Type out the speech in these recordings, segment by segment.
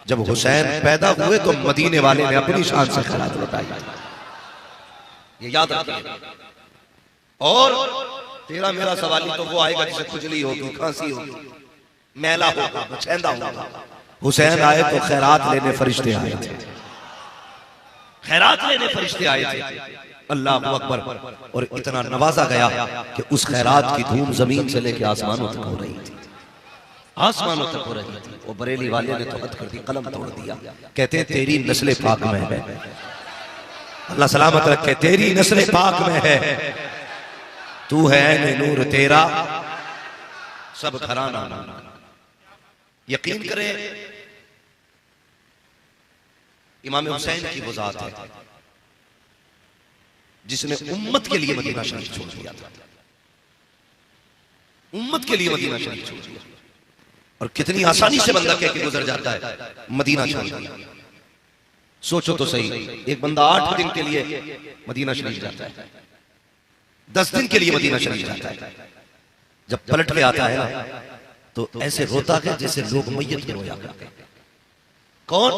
जब हुसैन पैदा हुए तो मदीने वाले ने अपनी शान से खैरात लौटाई, ये याद रखिए। और तेरा मेरा सवाली तो वो आएगा जिसे खुजली होगी, खांसी होगी, मैला होगा, बछेंदा होगा। हुसैन आए तो खैरात लेने फरिश्ते आए थे, खैरात लेने फरिश्ते आए थे। अल्लाह अकबर। और इतना नवाजा गया कि उस खैरात की धूम जमीन से लेकर आसमानों तक हो रही थी, आसमानों तक हो रही थी। वो बरेली वाले ने तो हद कर दी, कलम तोड़ दिया। कहते हैं तेरी नस्ल पाक में है, अल्लाह सलामत रखे, तेरी नस्ल पाक में है, तू है नूर तेरा सब घराना। यकीन करें इमाम हुसैन की वो जात है जिसने उम्मत के लिए मदीना शरीफ छोड़ दिया था, उम्मत के लिए मदीना शरीफ छोड़ दिया। और कितनी आसानी से बंदा कह के गुजर जाता है मदीना छोड़ दिया। सोचो तो सही, एक बंदा 8 दिन के लिए मदीना शरीफ जाता है, 10 दिन के लिए मदीना शरीफ जाता है, जब पलट के आता है ना तो ऐसे रोता है जैसे लोग मैयत के रोया करते हैं। कौन?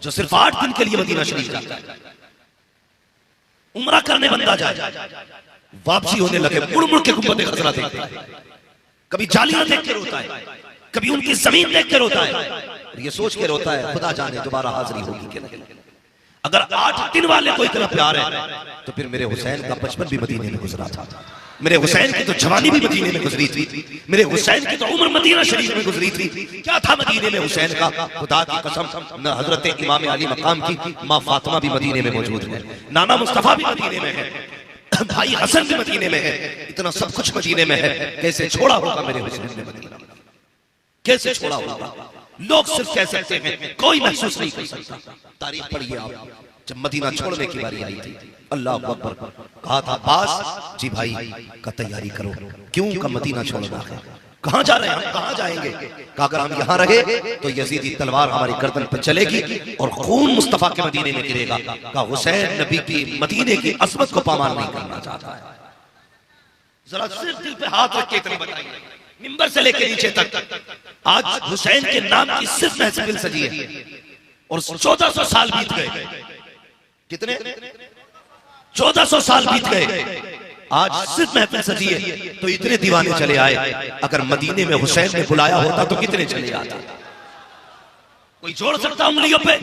जो सिर्फ 8 दिन के लिए मदीना शरीफ जाता है, उम्रा करने बंदा जाए, वापसी होने लगे मुड़ मुड़ के गुंबद खजरा देखता है, कभी जालियां देख के रोता है, कभी उनकी जमीन देख के रोता है, और ये सोच के रोता है खुदा जाने दोबारा हाजिरी होगी कि नहीं। अगर 8 दिन वाले को इतना प्यार है तो फिर मेरे हुसैन का बचपन भी मदीने में गुजरा था, मेरे हुसैन की तो जवानी भी मदीने में गुजरी थी, मेरे हुसैन की तो उम्र मदीना शरीफ में गुजरी थी। क्या था मदीने में हुसैन का? खुदा की कसम, न हजरत इमाम अली मकाम की माँ फातिमा भी मदीने में मौजूद है, नाना मुस्तफा भी मदीने में है, भाई हसन भी मदीने में है, इतना सब कुछ मदीने में है। कैसे छोड़ा होगा मेरे हुसैन ने मदीना, कैसे छोड़ा होगा? लोग सिर्फ कह सकते हैं, कोई महसूस नहीं कर सकता। तारीख पढ़िए आप, जब मदीना छोड़ने की बारी आई थी, अल्लाह अकबर, कहा था अब्बास जी भाई का तैयारी करो, क्यों का मदीना छोड़ना है, कहां जा रहे हैं हम, कहां जाएंगे? कहा अगर हम यहां रहे तो यजीदी तलवार हमारी गर्दन पर चलेगी और खून मुस्तफा के मदीने में गिरेगा। कहा हुसैन नबी की मदीने की अजमत को पामाल नहीं करना चाहता है। जरा सिर्फ दिल पे हाथ रख के इतना बताइए, मिंबर से लेकर नीचे तक आज हुसैन के नाम की सिर्फ महफिल सजी है और 1400 साल बीत गए। कितने? 1400 साल बीत गए, आज सिर्फ महफिल सजी है तो इतने दीवाने चले आए। अगर मदीने में हुसैन ने बुलाया होता तो कितने चले आते? कोई जोड़ सकता उंगलियों पे?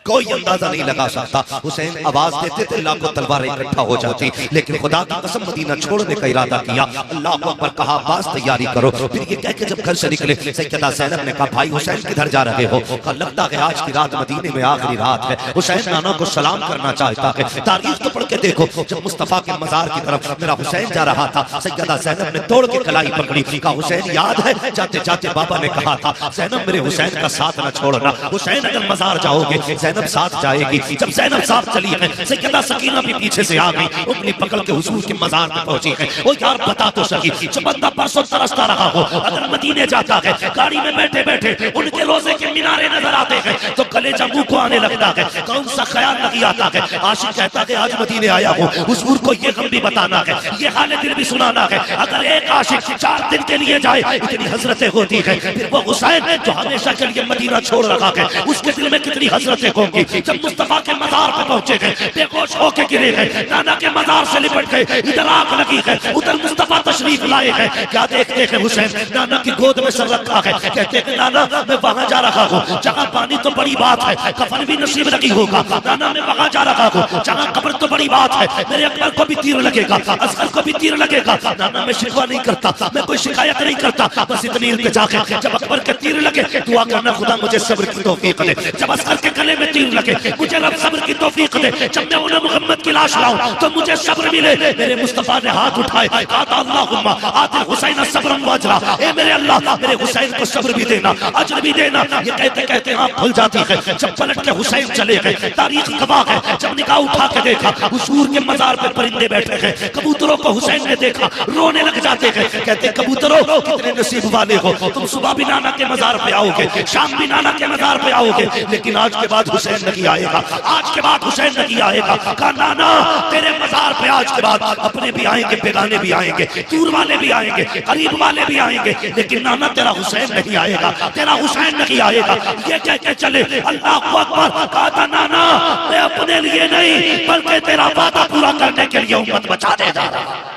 कोई अंदाजा नहीं लगा सकता। हुसैन आवाज देते थे लाखों तलवारें इकट्ठा हो जाती, लेकिन खुदा की कसम मदीना छोड़ने का इरादा किया। अल्लाह अकबर, कहा अब्बास तैयारी करो। फिर ये कह के जब घर से निकले, सैयदा ज़ैनब ने कहा भाई हुसैन किधर जा रहे हो? कहा लगता है आज की रात मदीने में आखिरी रात है। हुसैन नाना को सलाम करना चाहता है। तारीख तो पढ़ के देखो, जब मुस्तफा के मजार की तरफ मेरा हुसैन जा रहा था, सैयदा ज़ैनब ने दौड़ के कलाई पकड़ी। कहा हुसैन याद है जाते जाते बाबा ने कहा था ज़ैनब मेरे हुसैन का साथ न छोड़ना, हुसैन अगर मजार जाओगे ज़ैनब साथ जाएगी। जब ज़ैनब साथ चली है, सैयदा सकीना भी पीछे से आ गई, उंगली पकड़ के हुजूर के मजार पे पहुंची है। ओ यार बता तो सकी, जब बंदा परसों तरसता रहा हो, अगर मदीने जाता है, गाड़ी में बैठे बैठे उनके रोजे के मीनारे नजर आते हैं तो कलेजा मुंह को आने लगता है। कौन सा ख्याल नहीं आता है? आशिक कहता है आज मदीने आया हूँ, हुजूर को ये गम भी बताना है, ये हाल दिल भी सुनाना है। अगर एक आशिक 4 दिन के लिए जाए, इतनी हजरतें होती है, फिर वो हुसैन जो हमेशा के लिए मदीना छोड़ रखा है, उसके दिल में कितनी हजरतें होंगी। जब मुस्तफा के मजार पे पहुंचे गए, बेहोश होके गिरे गए, नाना के मजार से लिपट गए, इधर आग लगी है, उधर मुस्तफा तशरीफ लाए हैं। क्या देखते हैं हुसैन नाना की गोद में सर रखा है, कहते हैं नाना मैं वहां जा रहा हूँ जहाँ पानी तो बड़ी बात है, कफन भी नसीब नहीं होगा। नाना मैं वहां जा रहा हूँ जहाँ कब्र तो बड़ी बात है, मेरे अकबर को भी तीर लगेगा, असगर को भी तीर लगेगा। नाना मैं शिकवा नहीं करता, मैं कोई शिकायत नहीं करता, बस इतनी इल्तिजा है जब अकबर के तीर लगे दुआ करना खुदा मुझे सब्र की तौफीक दे, जब असगर के गले में तीर लगे मुझे रब सब्र की तौफीक दे, जब मैं उन्हें मोहम्मद की लाश लाऊं तो मुझे सब्र मिले। मेरे मुस्तफा ने हाथ उठाए, कहा अल्लाहुम्मा आतिल हुसैन सब्रन व अजरा, ए मेरे अल्लाह मेरे हुसैन को सब्र भी देना, अजर भी देना। ये कहते कहते आंख खुल जाती है, जब पलट के हुसैन चले गए, तारीख गवाह है, जब निगाह उठा के देखा हुजूर के मजार पे परिंदे बैठे हैं, कबूतरों को हुसैन ने देखा, रोने लग जाते हैं, कहते कबूतरों कितने नसीब वाले हो, तुम सुबह भी नाना के मजार पे आओगे, शाम भी नाना के मजार पे आओगे, लेकिन आज के बाद हुसैन नहीं आएगा, आज के बाद हुसैन नहीं आएगा। कहा नाना तेरे मजार पे आज के बाद अपने भी आएंगे, बेगाने भी आएंगे, दूर वाले भी आएंगे, करीब वाले भी आएंगे, लेकिन नाना तेरा हुसैन नहीं आएगा, तेरा हुसैन नहीं आएगा। ये कह के चले, अल्लाह अकबर। कहा था नाना मैं अपने लिए नहीं बल्कि तेरा वादा पूरा करने के लिए उम्मत बचाने जा रहा हूं।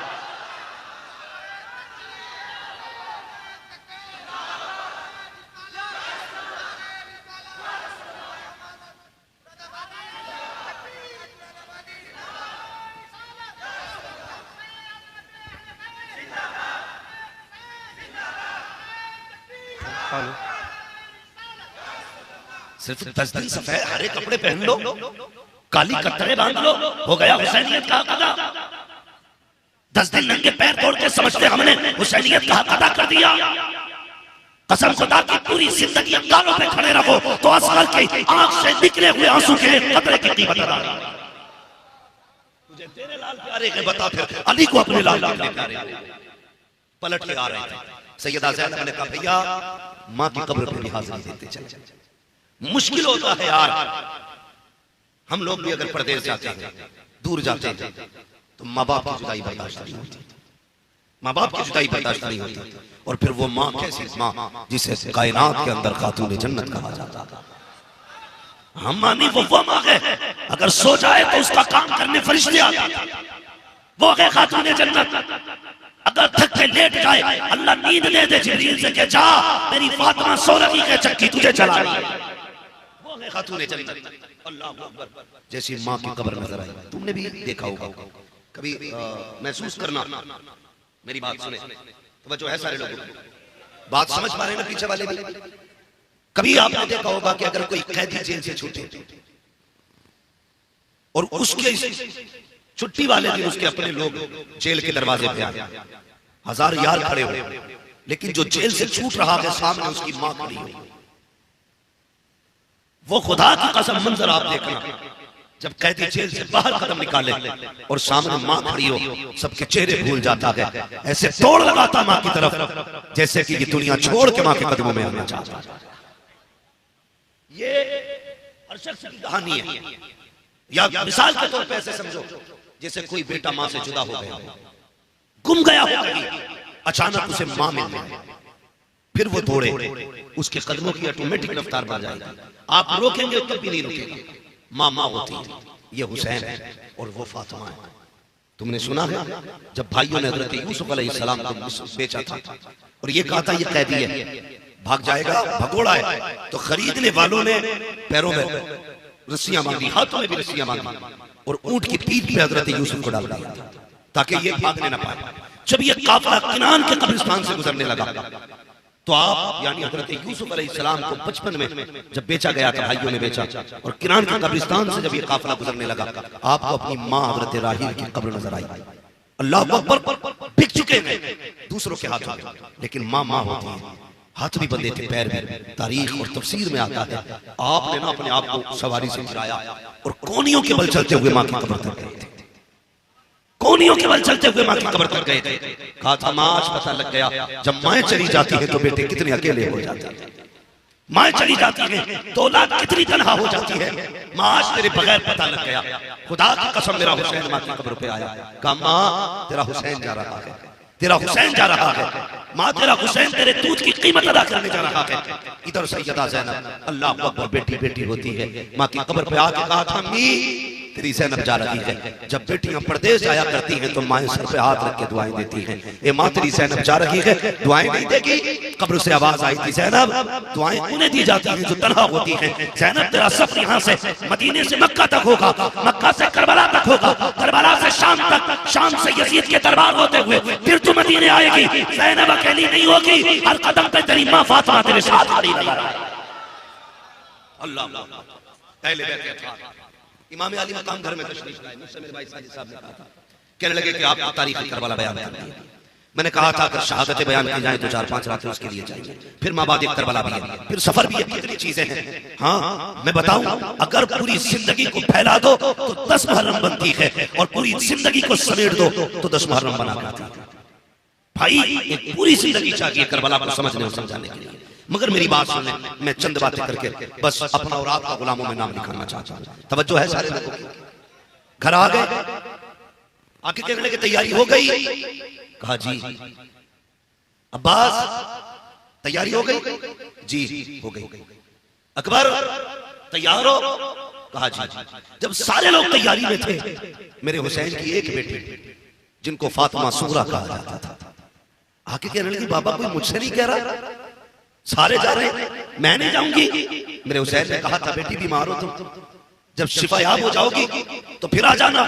सिर्फ 10 दिन सफेद हरे कपड़े पहन लो, काली कतरे बांध लो, हो गया हुसैनियत का अदा। 10 दिन नंगे पैर तोड़ के समझते हमने हुसैनियत का अदा कर दिया। कसम खुदा की पूरी जिंदगी अंगारों पे खड़े रहो तो असगर की आंख से निकले हुए आंसू के कतरे की कीमत अदा। तुझे तेरे लाल प्यारे के बता, फिर अली को अपने लाल प्यारे पलट के आ रहे थे। सैयदा ज़ैनब ने कहा भैया माँ की कब्र पे भी हाजिरी देते चले। मुश्किल होता है यार, हम लोग भी अगर परदेश जाते हैं, दूर जाते हैं, तो माँ बाप की जुदाई बर्दाश्त नहीं होती, माँ बाप की जुदाई बर्दाश्त नहीं होती। और फिर वो माँ कैसी माँ जिसे कायनात के अंदर खातून जन्नत कहा जाता था। हम मानी वो माँ है, अगर सो जाए तो उसका काम करने फरिश्ते आते, वो है खातून जन्नत। अगर थक के लेट जाए अल्लाह नींद दे दे जिब्रील से कि जा मेरी फातिमा सो रही है, चक्की तुझे चला रही है, वो है खातून जन्नत। अल्लाह अकबर। जैसी माँ की कब्र नजर आई, तुमने भी देखा होगा कभी, महसूस करना, मेरी बात सुने तो जो है सारे लोग बात समझ पा रहे हैं ना, पीछे वाले भी। कभी आपने देखा होगा कि अगर कोई कैदी जेल से छूटे और उसके छुट्टी वाले दिन उसके अपने लोग जेल के दरवाजे पे आए, हजार यार खड़े हो, लेकिन जो जेल से छूट रहा है सामने उसकी मां खड़ी हुई। वो खुदा की कसम मंजर आप देखना, जब कैदी जेल से बाहर कदम निकाले और सामने मां खड़ी हो, सबके चेहरे भूल जाता है, ऐसे तोड़ लगाता मां की तरफ जैसे कि ये दुनिया छोड़ के मां के कदमों में आना चाहता। ये हर शख्स की कहानी है। या मिसाल के तौर पे ऐसे समझो जैसे कोई बेटा मां से जुदा हो गया, गुम गया हो कहीं, अचानक उसे मां मिल गई, फिर वो दौड़े, उसके कदमों की ऑटोमेटिक रफ्तार बढ़ जाएगी, आप रोकेंगे तब भी नहीं रुकेगा। मां मां होती है। ये हुसैन है और वो फातिमा है। तुमने सुना है जब भाइयों ने हजरत यूसुफ अलैहिस्सलाम को बेचा था और ये कहा था ये कैदी है, भाग जाएगा, भगोड़ा है, तो खरीदने वालों ने पैरों में रस्सियां बांधी, हाथों में भी रस्सियां बांधी और ऊंट की पीठ पे हजरत यूसुफ को डाल दिया ताकि ये भागने ना पाए। जब ये काफिला किनान के कब्रिस्तान से गुजरने लगा तो आप यानी हजरत यूसुफ अलैहिस्सलाम को बचपन में जब बेचा गया था, भाइयों ने बेचा, और किनान के कब्रिस्तान से जब ये काफिला गुजरने लगा आपको अपनी माँ हजरत राहील की कब्र नजर आई। अल्लाह अकबर, बिक चुके हैं दूसरों के हाथों में, लेकिन माँ माँ होती है, हाथ भी बंधे थे, पैर भी। तारीख और तफसीर में आता है आपने ना अपने आप को सवारी से गिराया और कोनियों के बल चलते हुए मां की कब्र तक गए थे, कोनियों के बल चलते हुए मां की कब्र तक गए थे। कहा था मां आज पता लग गया, जब माएं चली जाती है तो बेटे कितने अकेले हो जाते हैं, माएं चली जाती हैं तो औलाद कितनी तन्हा हो जाती है। मां आज तेरे बगैर पता लग गया, खुदा की कसम मेरा हुसैन मां की कब्र पे आया। कहा मां तेरा हुसैन जा रहा है, तेरा हुसैन जा रहा है, माँ तेरा हुसैन तेरे दूध की कीमत अदा करने जा रहा है। इधर सैयदा ज़ैनब अल्लाह अकबर बेटी बेटी होती है, माँ की कब्र पे आके कहा था अम्मी तेरी ज़ैनब जा रही है। जब बेटियां परदेश जाया करती हैं तो माएं सर पे हाथ रख के दुआएं देती हैं, ए माँ तेरी ज़ैनब जा रही है, दुआएं नहीं देगी। कब्र से आवाज आई थी ज़ैनब दुआएं उन्हें दी जाती हैं जो तन्हा होती हैं। ज़ैनब तेरा सफर यहाँ से मदीने से मक्का तक होगा, मक्का से करबला तक होगा, करबला से शाम तक, शाम से यजीद के दरबार होते हुए फिर तू मदीने आएगी। ज़ैनब अकेली नहीं होगी, हर कदम पे तेरी माँ फातिमा तेरे साथ खड़ी नजर आएगी। अल्लाह पहले बैठे था इमाम अली मकाम घर में तशरीफ लाए, मुझसे मेरे भाई साजिद साहब ने कहा था, कहने लगे कि आप तारीख करबला बयान करिए। मैंने कहा था अगर शहादतें बयान की जाए तो 4-5 रातें उसके लिए चाहिए, फिर माबाद करबला भी है, फिर सफर भी है, कितनी चीजें हैं। हाँ मैं बताऊं, अगर पूरी जिंदगी को फैला दो तो 10 मुहर्रम बनती है, और पूरी जिंदगी को समेट दो तो 10 मुहर्रम बना करती है। भाई एक पूरी जिंदगी चाहिए करबला को समझने और समझाने के लिए। मगर मेरी बात सुन लें, मैं चंद बातें करके बस अपना और आपका गुलामों में नाम लिखाना चाहता हूं। तवज्जो है सारे लोगों की। घर आ गए, आके कहने की तैयारी हो गई। कहा जी अब्बास तैयारी हो गई? जी हो गई। अकबर तैयार हो? कहा जी। जब सारे लोग तैयारी में थे, मेरे हुसैन की एक बेटी जिनको फातिमा सुगरा कहा जाता था आके कहने लगी बाबा कोई मुझसे नहीं कह रहा, सारे जा रहे हैं, मैं नहीं जाऊंगी। मेरे हुसैन ने कहा था बेटी बीमार हो तुम, जब शिफायाब हो जाओगी तो फिर आ जाना,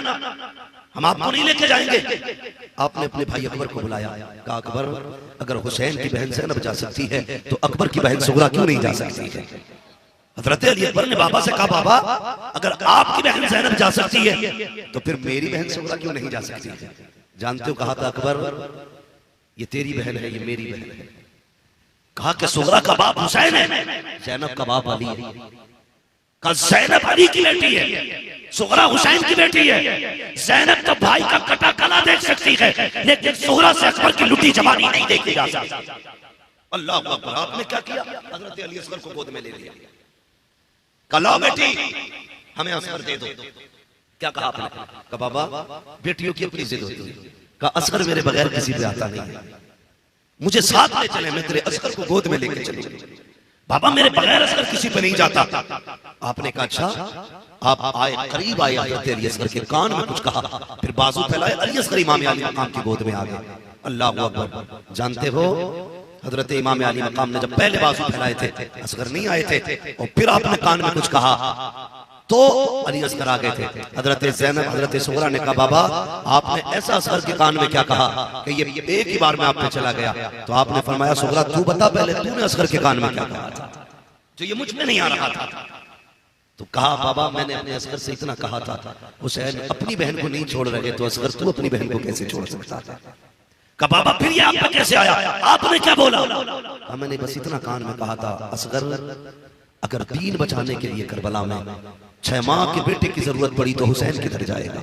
हम आपको नहीं लेके जाएंगे। आपने अपने भाई अकबर को बुलाया, कहा अकबर अगर हुसैन की बहन ज़ैनब जा सकती है तो अकबर की बहन सुगरा क्यों नहीं जा सकती है? हजरत अली अकबर ने बाबा से कहा बाबा अगर आपकी बहन ज़ैनब जा सकती है तो फिर मेरी बहन सुगरा क्यों नहीं जा सकती है? जानते हो कहा था अकबर ये तेरी बहन है, ये मेरी बहन है। कहा कि सुगरा का बाप हुसैन है, ज़ैनब का बाप अली है। कहा ज़ैनब अली की बेटी है, सुगरा हुसैन की बेटी है। ज़ैनब तो भाई का कटा कला देख सकती है, लेकिन सुगरा से अकबर की लुटी जवानी नहीं देखी जा सकती। अल्लाह अकबर। आपने क्या किया? हजरत अली असगर को गोद में ले लिया। कहा लो बेटी हमें असगर दे दो। क्या कहा आपने? कहा बाबा बेटियों की अपनी जिद होती है। कहा असगर मेरे बगैर किसी पे आता नहीं है, मुझे साथ ले चले, मैं तेरे असगर को गोद में लेके चलूंगा। बाबा मेरे बगैर असगर किसी पे नहीं जाता। आपने कहा अच्छा। आप आए, करीब आए, हजरत अली असगर के कान में कुछ कहा, फिर बाजू फैलाए, अली असगर इमाम अली मकाम की गोद में आ गए। अल्लाह अकबर। जानते हो हजरत इमाम अली मकाम ने जब पहले बाजू फैलाए थे असगर नहीं आए थे, और फिर आपने कान में कुछ कहा तो अली असगर आ गए थे। हजरत ज़ैनब हजरत सुगरा ने कहा बाबा आपने ऐसा असगर के कान में क्या कहा कि ये एक ही बार में आप पे चला गया? तो आपने फरमाया सुगरा तू बता पहले तूने असगर के कान में क्या कहा था जो ये मुझ में नहीं आ रहा था? तो कहा बाबा मैंने अपने असगर से इतना कहा था हुसैन अपनी बहन को नहीं छोड़ रहे तो असगर तू अपनी बहन को कैसे छोड़ सकता था? कहा बाबा फिर ये आप पे कैसे आया? आपने क्या बोला? मैंने बस इतना कान में कहा था असगर अगर दीन बचाने के लिए करबला में 6 माह के बेटे की जरूरत पड़ी तो हुसैन किधर जाएगा?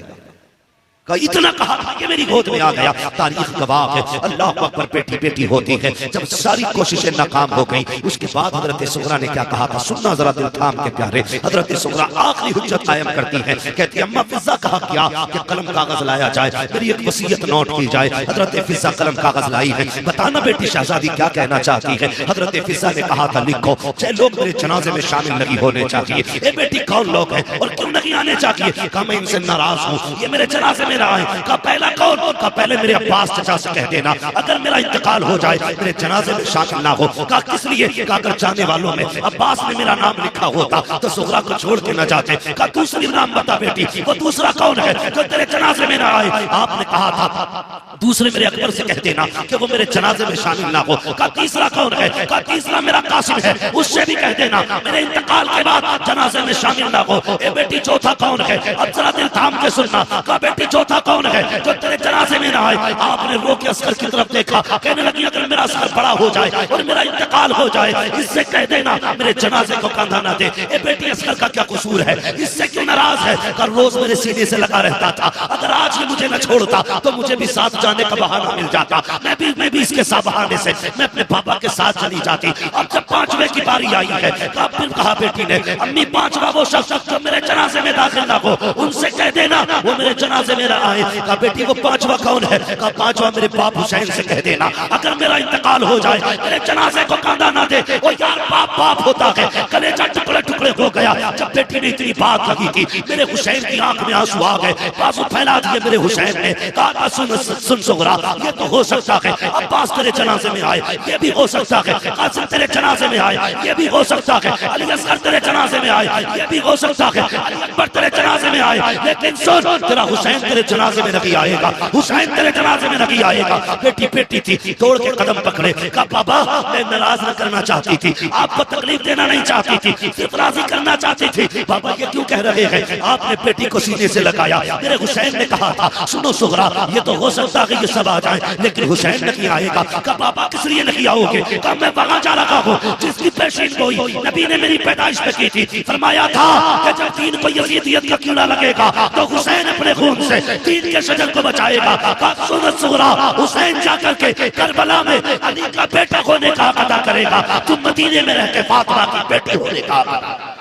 का इतना कहा था कि मेरी गोद में आ गया। तारीख गवाह है, अल्लाह अकबर बेटी बेटी होती है। जब सारी कोशिशें नाकाम हो गई उसके बाद हजरत सुगरा ने क्या कहा था सुनना जरा दिल थाम के प्यारे। हजरत सुगरा आखिरी हुज्जत कायम करती है, कहती है अम्मा फिजा कहा क्या कि कलम कागज लाया जाए, मेरी एक वसीयत नोट की जाए। हजरत फिजा कलम कागज लाई है, बताना बेटी शहजादी क्या कहना चाहती है? हजरत फिजा ने कहा था लिखो 6 लोग मेरे जनाजे में शामिल नहीं होने चाहिए। ए बेटी कौन लोग हैं और क्यों नहीं आने चाहिए? कहा मैं इनसे नाराज हूँ, ये मेरे जनाजे में रहा है। का पहला कौन? का पहले मेरे अब्बास चाचा से कह देना अगर मेरा इंतकाल हो जाए मेरे जनाजे में शामिल ना हो। का किस लिए? का अगर जाने वालों में अब्बास ने मेरा नाम लिखा होता तो सुगरा को छोड़ के न जाते। का दूसरी नाम बता बेटी, वो दूसरा कौन है जो तेरे जनाजे में ना आए? आपने कहा था दूसरे मेरे अकबर से कह देना कि वो मेरे जनाजे में शामिल ना हो। का तीसरा कौन है? का तीसरा मेरा कासिम है, उससे भी कह देना मेरे इंतकाल के बाद जनाजे में शामिल ना हो। ए बेटी चौथा कौन है? अब जरा दिल थाम के सुनना। का बेटी चौथा कौन है जो तेरे जनाजे में ना आए? आपने रो के असगर की तरफ देखा, कहने लगी अगर मेरा असगर बड़ा हो जाए और मेरा इंतकाल हो जाए इससे कह देना मेरे जनाजे को कंधा ना दे। ए बेटी असगर का क्या कसूर है, इससे क्यों नाराज है? कर रोज मेरे सीने से लगा रहता था, अगर आज ये मुझे न छोड़ता तो मुझे भी साथ जाने का बहाना मिल जाता, मैं भी इसके साथ बहाने से मैं अपने पापा के साथ चली जाती। अब जब 5वें की बारी आई है फिर कहा बेटी ने अम्मी 5वां वो शख्स जो मेरे जनाजे में दाखिल ना हो उनसे कह देना वो मेरे जनाजे में ना आए। कहा बेटी वो 5वां कौन है? कहा 5वां मेरे बाप हुसैन से कह देना अगर मेरा इंतकाल हो जाए मेरे जनाजे को कांधा ना दे। वो यार बाप बाप होता है, कलेजा टुकड़े टुकड़े हो गया जब बेटी ने इतनी बात लगी थी। मेरे हुसैन की आंख में आंसू आ गए, बाजू फैला दिए मेरे हुसैन ने। कहा सुन सुगरा ये तो हो सकता है अब्बास तेरे जनाजे में आए, ये भी हो सकता है कासिम तेरे जनाजे में आए, ये भी हो सकता है अली असगर तेरे जनाजे में आए, ये भी हो सकता है अली अकबर तेरे जनाजे में आए, लेकिन सुन तेरा हुसैन तेरे जनाजे में नहीं आएगा, हुसैन तेरे जनाजे में नहीं आएगा। बेटी बेटी थी, तोड़ के कदम पकड़े। कहा बाबा मैं नाराज न करना चाहती थी, आपको तकलीफ देना नहीं चाहती थी, सिर्फ राज राजी करना चाहते थे। बाबा ये क्यों कह रहे हैं? आपने बेटी को सीने से लगाया। मेरे हुसैन ने कहा था सुनो सुगरा, ये तो हो सकता है ये सब आ जाए, लेकिन हुसैन नहीं आएगा। कहा बाबा किस लिए नहीं आओगे? कहा मैं वहां जा रहा हूँ जिसकी पेशीन गोई नबी ने मेरी पैदाइश में की थी। फरमाया था कि जब दीन को यजीदियत का कीड़ा लगेगा तो हुसैन अपने खून से दीन के शजर को बचाएगा। कहा सुनो सुगरा, हुसैन जाकर के करबला में अली का बेटा होने का हक अदा करेगा, तुम मदीने में रह के फातिमा की बेटी होने का हक अदा।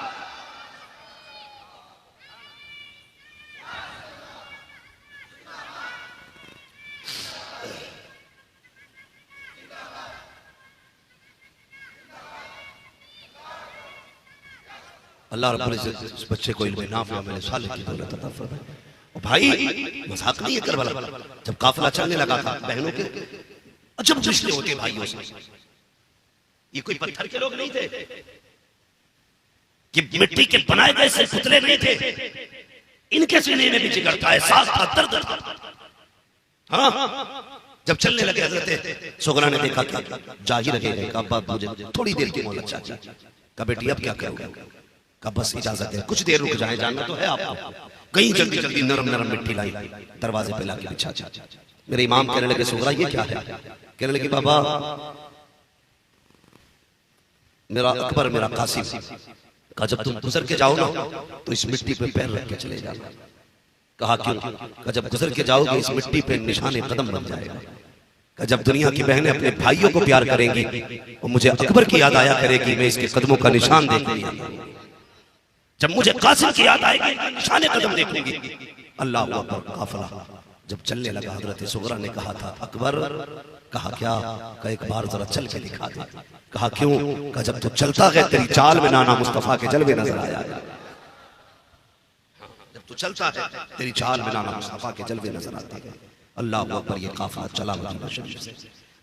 अल्लाह रब्बुल इज्जत उस बच्चे को इल्म नाफिया में साले की दौलत अता फरमाए। और भाई मजाक नहीं है करबला, जब काफिला चलने लगा था बहनों के अजब रिश्ते होते भाइयों से। ये कोई पत्थर के लोग नहीं थे कि मिट्टी के बनाए गए से पुतले नहीं थे, इनके सीने में भी जिगर था, एहसास था, दर्द था। हाँ जब चलने लगे हजरत सुगरा ने देखा क्या जा ही रहे, कहा मुझे थोड़ी देर की मोहलत चाहिए। कहा बेटी अब क्या करोगे? कहा बस इजाजत है, कुछ देर रुक जाए, जानना तो है आपको। कहीं जल्दी जल्दी नरम नरम मिट्टी लाई, दरवाजे पे लाके बिछा। मेरे इमाम कहने लगे सुगरा ये क्या है? कहने लगे बाबा मेरा अकबर मेरा कासिम। कहा जब तुम गुजर के जाओ ना तो इस मिट्टी पे पैर रख के चले जाओ। कहा क्यों? कहा जब गुजर के जाओगे इस मिट्टी पे निशाने कदम बन जाएगा। कहा जब दुनिया की बहनें अपने भाइयों को प्यार करेंगी और मुझे अकबर की याद आया करेगी, मैं इसके कदमों का निशान देखूंगी। जब मुझे कासिम की याद आएगी निशाने कदम देखूंगी। अल्लाह अकबर। काफिला जब चलने लगा हजरत सुगरा ने कहा था अकबर। कहा क्या? कहा एक बार जरा चल के दिखा दे। कहा क्यों? कहा जब तू चलता है तेरी चाल में नाना मुस्तफा के जलवे नजर आया। जब तू चलता है तेरी चाल में नाना मुस्तफा के जलवे नजर आते हैं। अल्लाह अकबर। ये काफिला चला मदीना शरीफ से,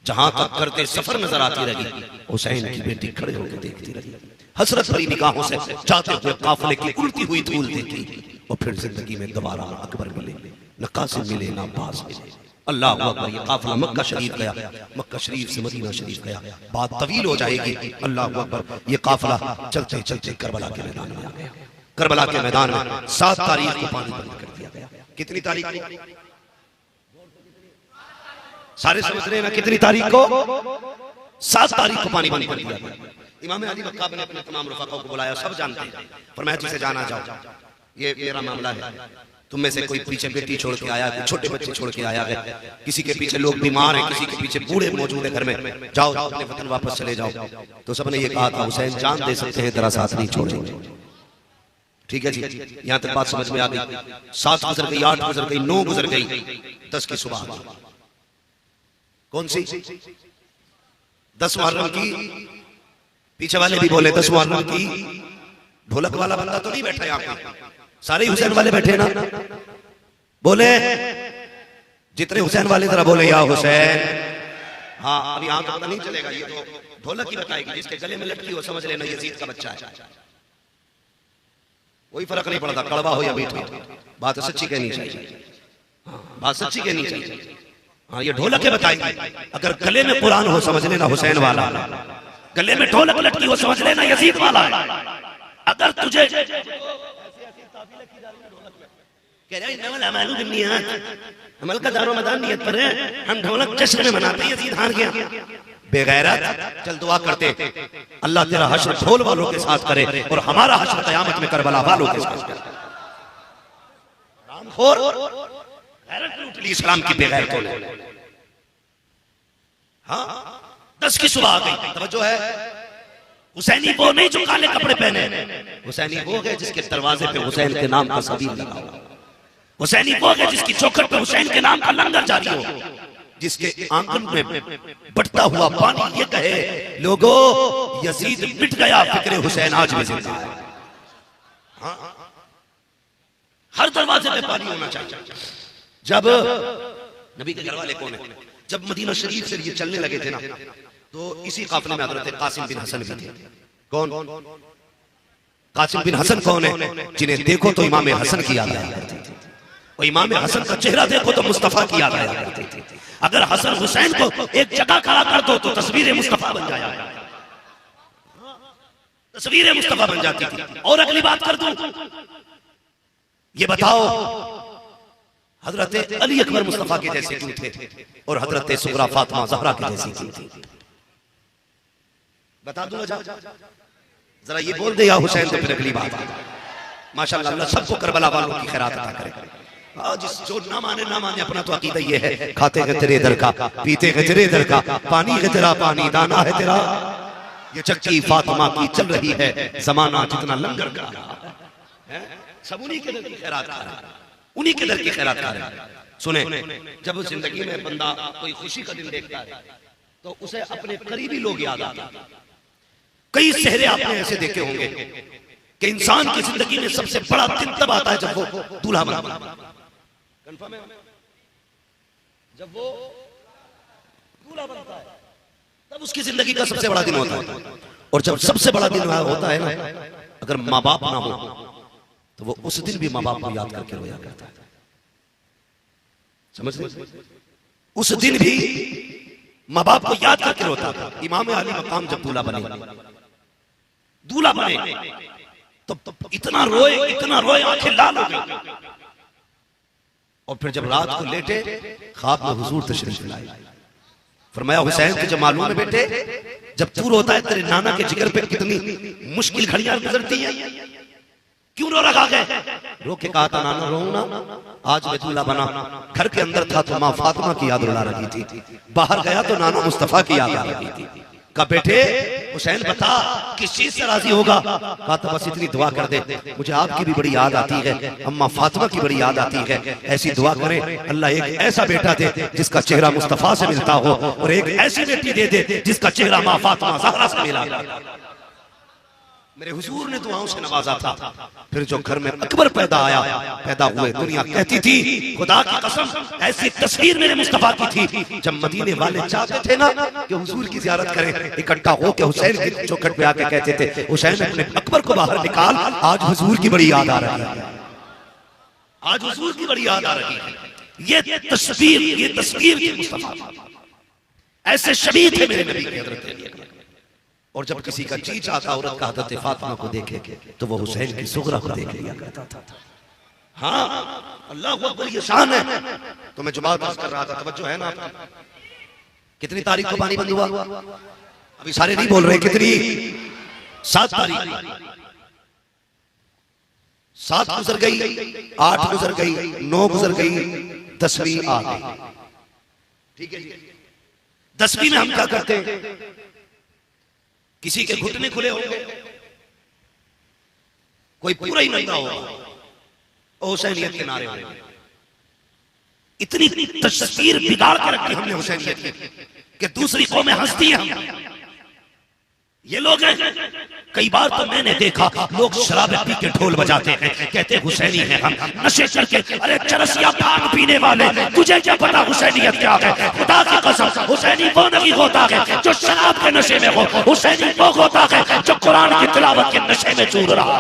जहां तक करते सफर नजर आती रही हुसैन की बेटी खड़े होकर देखती रही, हसरत भरी निगाहों से जाते हुए काफिले की उड़ती हुई धूल देखी। और फिर जिंदगी में दोबारा न अकबर मिले, न कासिम मिले, न अब्बास मिले। अल्लाह अकबर। ये काफिला मक्का शरीफ गया, मक्का शरीफ से मदीना शरीफ गया। बात तवील हो जाएगी। अल्लाह अकबर। ये काफिला चलते चलते करबला के मैदान में आ गया। करबला के मैदान में 7 तारीख को पानी बंद कर दिया गया। कितनी तारीख को? सारे समझ रहे हैं ना कितनी तारीख को? 7 तारीख को पानी बंद कर दिया गया। इमाम अली वक्काब ने अपने तमाम रफ़ाक़ों को बुलाया, सब जानते हैं। फरमाया तुझसे जाना जाओ, ये मेरा मामला है। तुम में से कोई पीछे बेटी छोड़ के आया, छोटे बच्चे छोड़ के आया है, किसी के पीछे लोग बीमार हैं, किसी के पीछे बूढ़े मौजूद है घर में, जाओ अपने वतन वापस चले जाओ। तो सबने ये कहा था हुसैन जान दे सकते हैं तेरा साथ नहीं छोड़ेंगे। ठीक है जी, यहाँ तक बात समझ में आ गई। 7 गुजर गई, 8 गुजर गई, 9 गुजर गई, 10 की सुबह। कौन सी? 10 मुहर्रम की। पीछे वाले भी बोले 10 मुहर्रम की। ढोलक वाला बंदा तो नहीं बैठा यहाँ पे, सारे हुसैन वाले बैठे ना। बोले जितने हुसैन वाले जरा बोले या हुसैन। हाँ अभी यहाँ तो पता नहीं चलेगा, ये तो ढोलक ही बताएगी। जिसके गले में लटकी हो समझ लेना यजीद का बच्चा है। कोई फर्क नहीं पड़ता कड़वा हो या मीठा, बात सच्ची कहनी चाहिए। बात सच्ची कहनी चाहिए। हाँ ये ढोलक बताएंगे। अगर गले में कुरान हो समझ लेना हुसैन वाला, गले में ढोलक लटकी हो समझ लेना यजीद वाला है। अगर तुझे अमल का दारो मदान नियत पर है, हम ढोलक जश्न में मनाते हैं यजीद हार गया। बेगैरत चल दुआ करते अल्लाह तेरा हश्र ढोल वालों के साथ करे और हमारा हश्र क़यामत में करबला वालों के साथ करे। इस्लाम की बेगैरतों ने। हाँ 10 की सुबह आ गई। तवज्जो है, हुसैनी वो नहीं जो काले कपड़े पहने, हुसैनी वो है जिसके दरवाजे पे हुसैन के नाम का सबील लगा हो। हुसैनी वो है जिसकी चौखट पे हुसैन के नाम का लंगर जारी हो, जिसके आंगन में बढ़ता हुआ पानी ये कहे लोगों यजीद मिट गया, फिक्रे हुसैन आज भी जिंदा है। हाँ? हर दरवाजे पे पानी होना चाहिए। जब नबी के घर वाले कौन है? जब मदीना शरीफ से ये चलने लगे थे ना, तो इसी काफिले में हजरत कासिम बिन हसन भी थे। कौन? कासिम बिन हसन कौन है? जिन्हें देखो तो इमाम हसन की याद आया करती थी, और इमाम हसन का चेहरा देखो तो मुस्तफा की याद आया करती थी। अगर हसन हुसैन को एक जगह खड़ा कर दो तो तस्वीर मुस्तफा बन जाएगा। तस्वीर मुस्तफा बन जाती थी। और अगली बात कर दूं, ये बताओ हजरत अली अकबर मुस्तफा के जैसे क्यों थे और हजरत सुगरा फातिमा ज़हरा के जैसी क्यों थी? बता दूंगा जरा ये बोल दे या हुसैन, तो फिर अगली बात। माशाअल्लाह, अल्लाह सबको करबला वालों की खैरात अता करे। जिस जो ना माने अपना तो अकीदा ये है, खाते हैं तेरे दर का, पीते हैं तेरे दर का, पानी है तेरा पानी, दाना है तेरा। ये चक्की फातिमा की चल रही है, जमाना जितना लंगर का सब उन्हीं के दर की खैरात खा रहा है, उन्हीं के दर की खैरात खा रहा है। सुने, जब जिंदगी में बंदा कोई खुशी का दिन देखता है तो उसे अपने करीबी लोग याद आते हैं। कई चेहरे आपने ऐसे देखे होंगे कि इंसान की जिंदगी में सबसे बड़ा दिन तब आता है जब वो दूल्हा बनता है। कंफर्म है? जब वो दूल्हा बनता है तब उसकी जिंदगी का सबसे बड़ा दिन होता है। और जब सबसे बड़ा दिन होता है ना, अगर माँ बाप ना हो तो वो उस दिन भी माँ बाप को याद करके रोया करता है। समझ रहे? उस दिन भी माँ बाप को याद करके रोता था। इमाम अली मकाम जब दूल्हा बने तो इतना रोए आंखें लाल हो गई। और फिर जब रात को लेटे ख्वाब में हुजूर तशरीफ लाए, फरमाया हुसैन तुझे मालूम है बेटे, जब तू रोता है तेरे नाना के जिगर पे कितनी मुश्किल घड़ियां गुजरती हैं, क्यों रो रखा गए? रो के कहा था नाना रो ना, आज मैं दूल्हा बना, घर के अंदर था तो माँ फातिमा की याद रुला रही थी, बाहर गया तो नाना मुस्तफा की याद आ रही थी। कहा बेटे हुसैन बता किस चीज से राजी होगा? कहा तो बस इतनी दुआ कर दे, मुझे आपकी भी बड़ी याद आती है, अम्मा फातिमा की बड़ी याद आती है, ऐसी दुआ करें अल्लाह एक ऐसा बेटा दे जिसका चेहरा मुस्तफा से मिलता हो, और एक ऐसी बेटी दे दे जिसका चेहरा माँ फातिमा ज़हरा से मिला। मेरे हुजूर ने दुआओं से नवाजा था। फिर जो घर में अकबर पैदा हुए, दुनिया कहती थी खुदा की कसम ऐसी तस्वीर मेरे मुस्तफा की थी। जब मदीने वाले चाहते थे ना कि हुजूर की ज़ियारत करें, इकट्ठा हो के हुसैन की चौखट पे आके कहते थे हुसैन अपने अकबर को बाहर निकाल, आज हुजूर की बड़ी याद आ रही है, आज हुजूर की बड़ी याद आ रही है। ये तस्वीर थी मुस्तफा, ऐसे शबीह थे मेरे नबी के हज़रत अली अकबर। और जब किसी का जी चाहता औरत का हज़रत फातिमा को देखे तो वो हुसैन की सुगरा को देख लिया करता था। हाँ अल्लाह अकबर, ये शान है। तो मैं जुमा अर्ज़ कर रहा था, तवज्जो है ना आपकी? कितनी तारीख को पानी बंद हुआ? अभी सारे नहीं बोल रहे। कितनी? 7 तारीख। 7 गुजर गई, 8 गुजर गई, 9 गुजर गई, 10वीं आ गई। ठीक है जी। 10वीं में हम क्या करते हैं? किसी के घुटने खुले होंगे, कोई पूरा ही नंगा होगा, हुसैनियत के नारे होंगे। इतनी तस्वीर बिगाड़ के रखी हमने हुसैनियत की कि दूसरी कौमें हंसती हैं। ये लोग हैं, कई बार तो मैंने देखा लोग शराब पी के ढोल बजाते हैं, कहते हुसैनी हैं हम, नशे करके। अरे चरसिया भांग पीने वाले, तुझे क्या पता हुसैनियत क्या है? खुदा की कसम हुसैनी वो नहीं होता है जो शराब के नशे में हो, हुसैनी वो होता है जो कुरान की तिलावत के नशे में चूर रहा।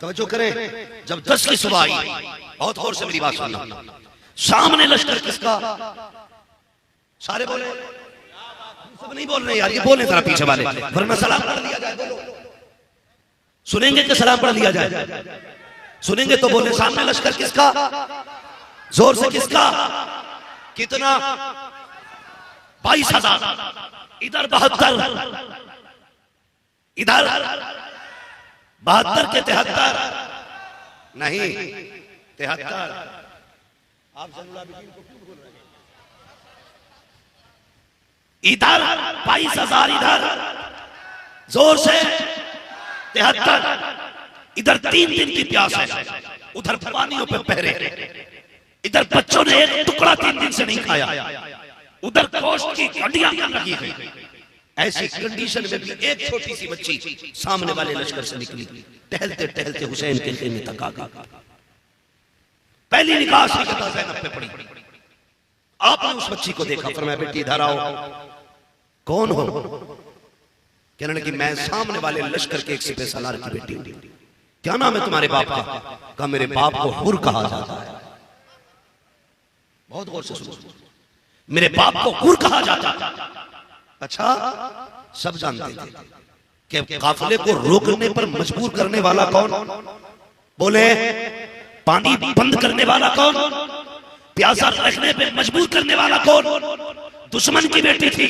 तवज्जो करें, जब 10 की सुबह आई, बहुत गौर से मेरी बात सुनना, सामने लश्कर किसका? सारे बोले, सब नहीं बोल रहे यार, ये बोले जरा पीछे वाले, वरना सलाम पढ़ लिया जाए। बोलो, सुनेंगे कि सलाम पढ़ लिया जाए? सुनेंगे तो बोले सामने लश्कर किसका? जोर से किसका? कितना? 22,000। इधर 72, इधर 72 के 73 नहीं 73। आप इधर 22,000, इधर जोर से 73। इधर 3 दिन की प्यास है, उधर पानियों पे पहरे, इधर बच्चों ने एक टुकड़ा 3 दिन से नहीं खाया, उधर गोश्त की हड्डियां लगी हुई। ऐसी कंडीशन में भी एक छोटी सी बच्ची सामने वाले लश्कर से निकली, टहलते टहलते हुसैन के खेमे तक आ गई। पहली निगाह ज़ैनब पे पड़ी। आपने उस बच्ची को देखा, फरमाया बेटी इधर आओ। कौन हो? कहने लगी मैं सामने वाले लश्कर के एक सिपह सालार की बेटी हूं। क्या नाम है तुम्हारे बाप का? कहा मेरे बाप को हुर कहा जाता है। बहुत गौर से सुनो, मेरे बाप को हुर कहा जाता है। अच्छा, सब जानते थे कि काफिले को रोकने पर मजबूर करने वाला कौन? बोले पानी बंद करने वाला कौन? प्यासा रखने पे मजबूर करने वाला कौन? दुश्मन की बेटी थी।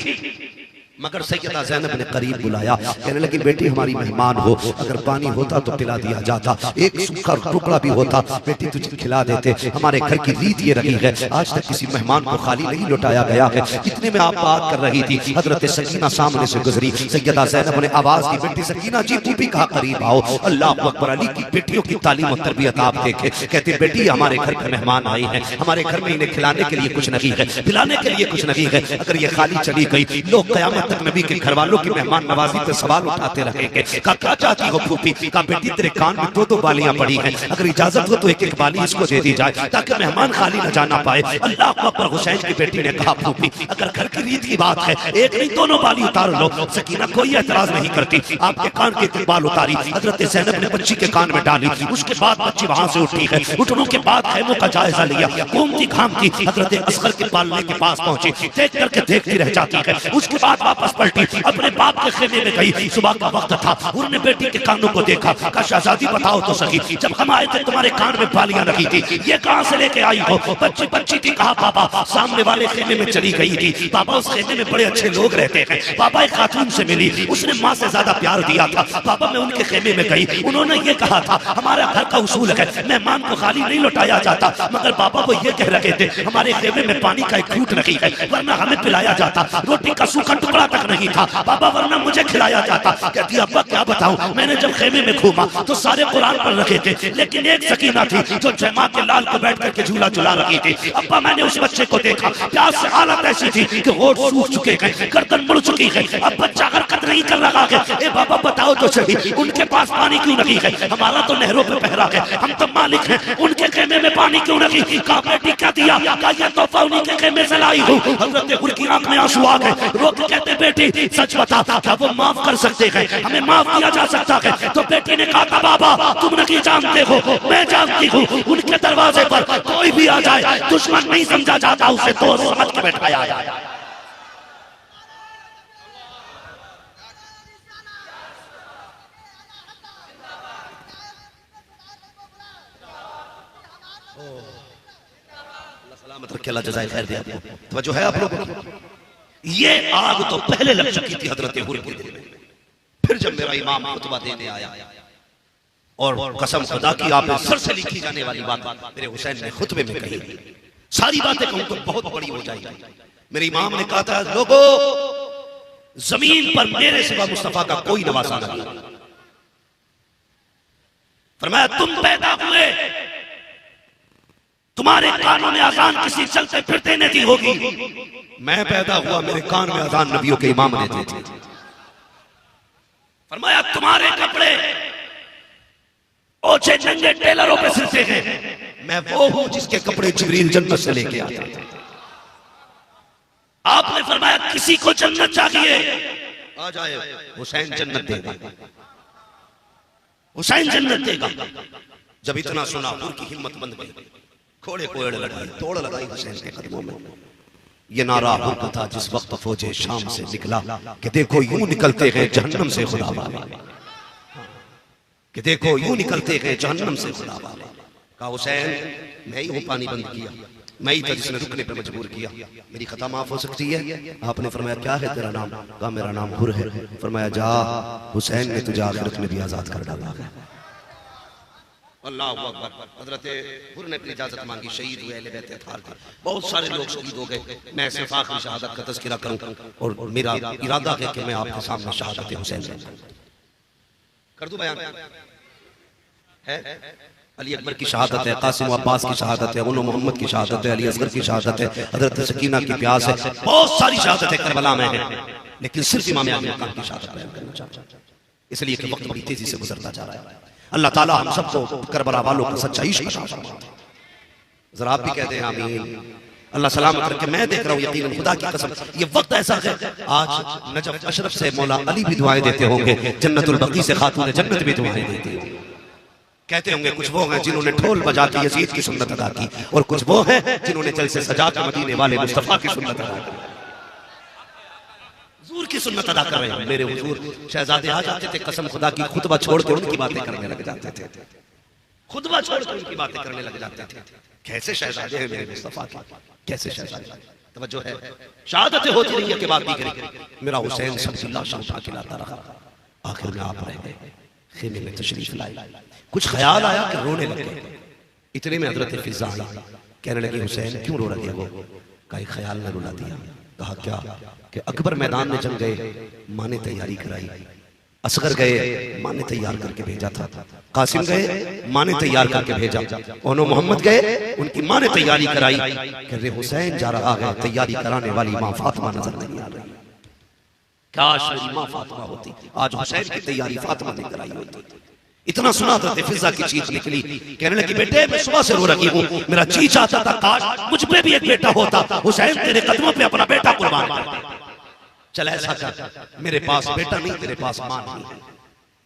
मगर सैयदा ज़ैनब ने करीब बुलाया, कहने लगी बेटी हमारी मेहमान हो, अगर पानी होता तो पिला दिया जाता, एक सूखा टुकड़ा भी होता बेटी तुझे खिला देते। हमारे घर की रीत ये रही है, आज तक किसी मेहमान को खाली नहीं लौटाया गया है। इतने में आप बात कर रही थी, हजरत सकीना सामने से गुजरी। सैयदा ज़ैनब ने आवाज दी बेटी सकीना जी तू भी कहा करीब आओ। अल्लाह अकबर, अली की बेटियों की तालीम और तरबियत आप देखे। कहते बेटी हमारे घर पे मेहमान आई है, हमारे घर में इन्हें खिलाने के लिए कुछ नहीं है, पिलाने के लिए कुछ नहीं है। अगर ये खाली चली गई लोग कयामत तक नबी के घर वालों की मेहमान नवाजी पे सवाल उठाते रहेंगे। का क्या चाहती हो फूफी? का बेटी तेरे कान में दो बालियां पड़ी हैं, अगर इजाजत हो तो एक एक बाली इसको दे दी जाए ताकि मेहमान खाली न जाना पाए। अल्लाह अकबर। हुसैन की बेटी ने कहा फूफी अगर घर की रीत की बात है एक नहीं दोनों बाली उतार लो। सकीना कोई एतराज नहीं करती, आपके कान के बाल उतारी, हजरत ज़ैनब ने बच्ची के कान में डाली। उसके बाद बच्ची वहां से उठी है, उठने के बाद खैमों का जायजा लिया, घूमती घामती हजरत असगर के पालने के पास पहुंची, देख करके देखती रह जाती है। उसके बाद वापस पलटी, अपने बाप के खेमे में गई। सुबह का वक्त था, उन्होंने बेटी के कानों को देखा, कहा शहजादी बताओ तो सही, जब हम आए थे तुम्हारे कान में बालियां रखी थी, ये कहां से लेके आई हो? बच्ची बच्ची थी। कहा पापा सामने वाले खेमे में चली गई थी, पापा उस खेमे में बड़े अच्छे लोग रहते हैं, पापा एक खातून से मिली, उसने माँ से ज्यादा प्यार दिया था, पापा मैं उनके खेमे में गई, उन्होंने ये कहा था हमारा घर का उसूल है मेहमान को खाली नहीं लौटाया जाता, मगर पापा वो ये कह रहे थे हमारे खेमे में पानी का एक घूंट नहीं है वरना हमें पिलाया जाता, रोटी का सूखा टुकड़ा तक नहीं था पापा वरना मुझे खिलाया जाता। कहती अब्बा क्या बताऊं, मैंने जब खेमे में घूमा तो सारे कुरान पढ़ रखे थे, लेकिन एक सकीना थी जो जमा के लाल को बैठ करके झूला झुला रही थी। अब्बा मैंने उस बच्चे को देखा, प्यास से हालत ऐसी थी कि होठ सूख चुके हैं, गर्दन मुड़ चुकी है, अब बच्चा हरकत नहीं कर रहा है। ए बाबा बताओ तो सही उनके पास पानी क्यों नहीं है? हमारा तो नहरों पे पहरा है, हम तो मालिक हैं, उनके खेमे में पानी क्यों नहीं? कहा बेटी क्या दिया? कहा यह तोहफा उन्हीं के खेमे से लाई हूँ। हजरत हुर की आंख में आंसू आ गए, रो के कहते बेटी सच बता क्या वो माफ कर सकते हैं, हमें माफ किया जा सकता है? तो बेटी ने कहा था बाबा तुम नहीं जानते हो, मैं जानती हूँ, उनके दरवाजे पर कोई भी आ जाए दुश्मन नहीं समझा जाता, उसे दोस्त समझ के बैठाया जाए। सलामत रखे अल्लाह जज़ाए खैर दे आपको। तो जो है आप लोगों की ये आग तो पहले लग चुकी थी हजरत हुर के दिल में। फिर जब मेरा इमाम खुतबा देने आया और कसम खुदा की आप सर से लिखी जाने वाली बात मेरे हुसैन ने खुतबे में कही, सारी बातें कहूं तो बहुत बड़ी हो जाएगी। मेरे इमाम ने कहा था लोगों जमीन पर मेरे सिवा मुस्तफा का कोई नवासा नहीं। फरमाया तुम पैदा हुए तुम्हारे कानों में अजान किसी चलते फिरते ने दी होगी, मैं पैदा हुआ मेरे कान में अजान नबियों के इमाम ने दी थी। फरमाया तुम्हारे कपड़े ओछे नंगे टेलरों पे सिलते हैं, मैं वो हूं जिसके कपड़े जिब्रील जन्नत से लेके आते थे। आपने फरमाया किसी को जन्नत चाहिए आ जाए, हुसैन जन्नत देगा, हुसैन जन्नत देगा। जब इतना सुना हुर की हिम्मत बंद गई, घोड़े को एड़ लगाई, तोड़ लगाई हुसैन के कदमों में। ये नारा हुर का था जिस वक्त फौजे शाम से निकला कि देखो यूं निकलते हैं जहन्नम से खुदा वाले, कि देखो यूं निकलते हैं जहन्नम से खुदा वाले। कहा हुसैन मैं ही हूं पानी बंद किया, मैं ही था जिसने रुकने पे मजबूर किया, मेरी खता माफ हो सकती है? आपने फरमाया क्या है तेरा नाम? कहा मेरा नाम हुर है। फरमाया जा हुसैन ने तुझे आखिरत में भी आजाद कर डाला है। अल्लाह अकबर। हजरत हुर ने अपनी इजाजत मांगी, शहीद हुए, अहले बैत अतहार थे, बहुत सारे लोग शहीद हो गए। मैं सिर्फ आखिरी शहादत का तज़किरा करूं और मेरा इरादा है कि मैं आपके सामने शहादत हुसैन कर दूं। बयान है अली अकबर की शहादत है, कासिम अब्बास की शहादत है, उन्नो मोहम्मद की शहादत है, अली असगर की शहादत है, हजरत सकीना की प्यास है, बहुत सारी शहादतें करबला में है, लेकिन सिर्फ इमाम अली मकाम की शहादत बयान करना चाहता हूं, इसलिए कि वक्त बड़ी तेजी से गुजरता जा रहा है। अल्लाह ताला हम सबको करबला वालों का सच्चा इश्क अता फरमाए। जरा आप भी कहते हैं आमीन। अल्लाह सलामत करके मैं देख रहा हूँ यकीनन खुदा की कसम ये वक्त ऐसा है आज नजफ अशरफ से मौला अली भी दुआएं देते होंगे, जन्नतुल बकी से खातून जन्नत भी दुआएं देती होंगे। कहते होंगे कुछ वो हैं जिन्होंने ढोल बजा के यजीद की सुन्नत अदा की, और कुछ वो हैं जिन्होंने जल से सजा के मदीने वाले मुस्तफा की सुन्नत अदा की, हुजूर की सुन्नत अदा कर रहे हैं। मेरे हुजूर शहजादे आ जाते थे, कसम खुदा की खुतबा छोड़ के उनकी बातें करने लग जाते थे, खुतबा छोड़ के उनकी बातें करने लग जाते थे। कैसे शहजादे हैं मेरे मुस्तफा के, कैसे शहजादे। तवज्जो है, शहादतें होती रही है कि बात नहीं करी। मेरा हुसैन सल्लल्लाहु अलैहि वसल्लम खिलाता रहा, आखिर में आप रह गए, खेमे में तशरीफ लाए। कुछ ख्याल आया कि रोने लगे, इतने में हजरत फिजा आई, कहने लगी हुसैन क्यों रो रहे हो? का एक ख्याल ने रुला दिया। कहा क्या? कि अकबर मैदान में जंग गए, माँ ने तैयारी कराई, असगर गए, माँ ने तैयार करके भेजा था, कासिम गए, माँ ने तैयार करके भेजा, ओनो मोहम्मद गए, उनकी माँ ने तैयारी कराई। कह रहे हुसैन जा रहा है, तैयारी कराने वाली माँ फातिमा नजर नहीं आ रही। काश मेरी माँ फातिमा होती, आज हुसैन की तैयारी फातिमा ने कराई होती। इतना सुना था फिजा की चीज निकली, कहने लगी बेटे मैं सुबह से रो रही हूँ, मेरा जी चाहता था काश मुझ पे भी एक बेटा होता, हुसैन तेरे कदमों पे अपना बेटा कुर्बान कर। चल ऐसा कर, मेरे पास बेटा नहीं, तेरे पास मां नहीं,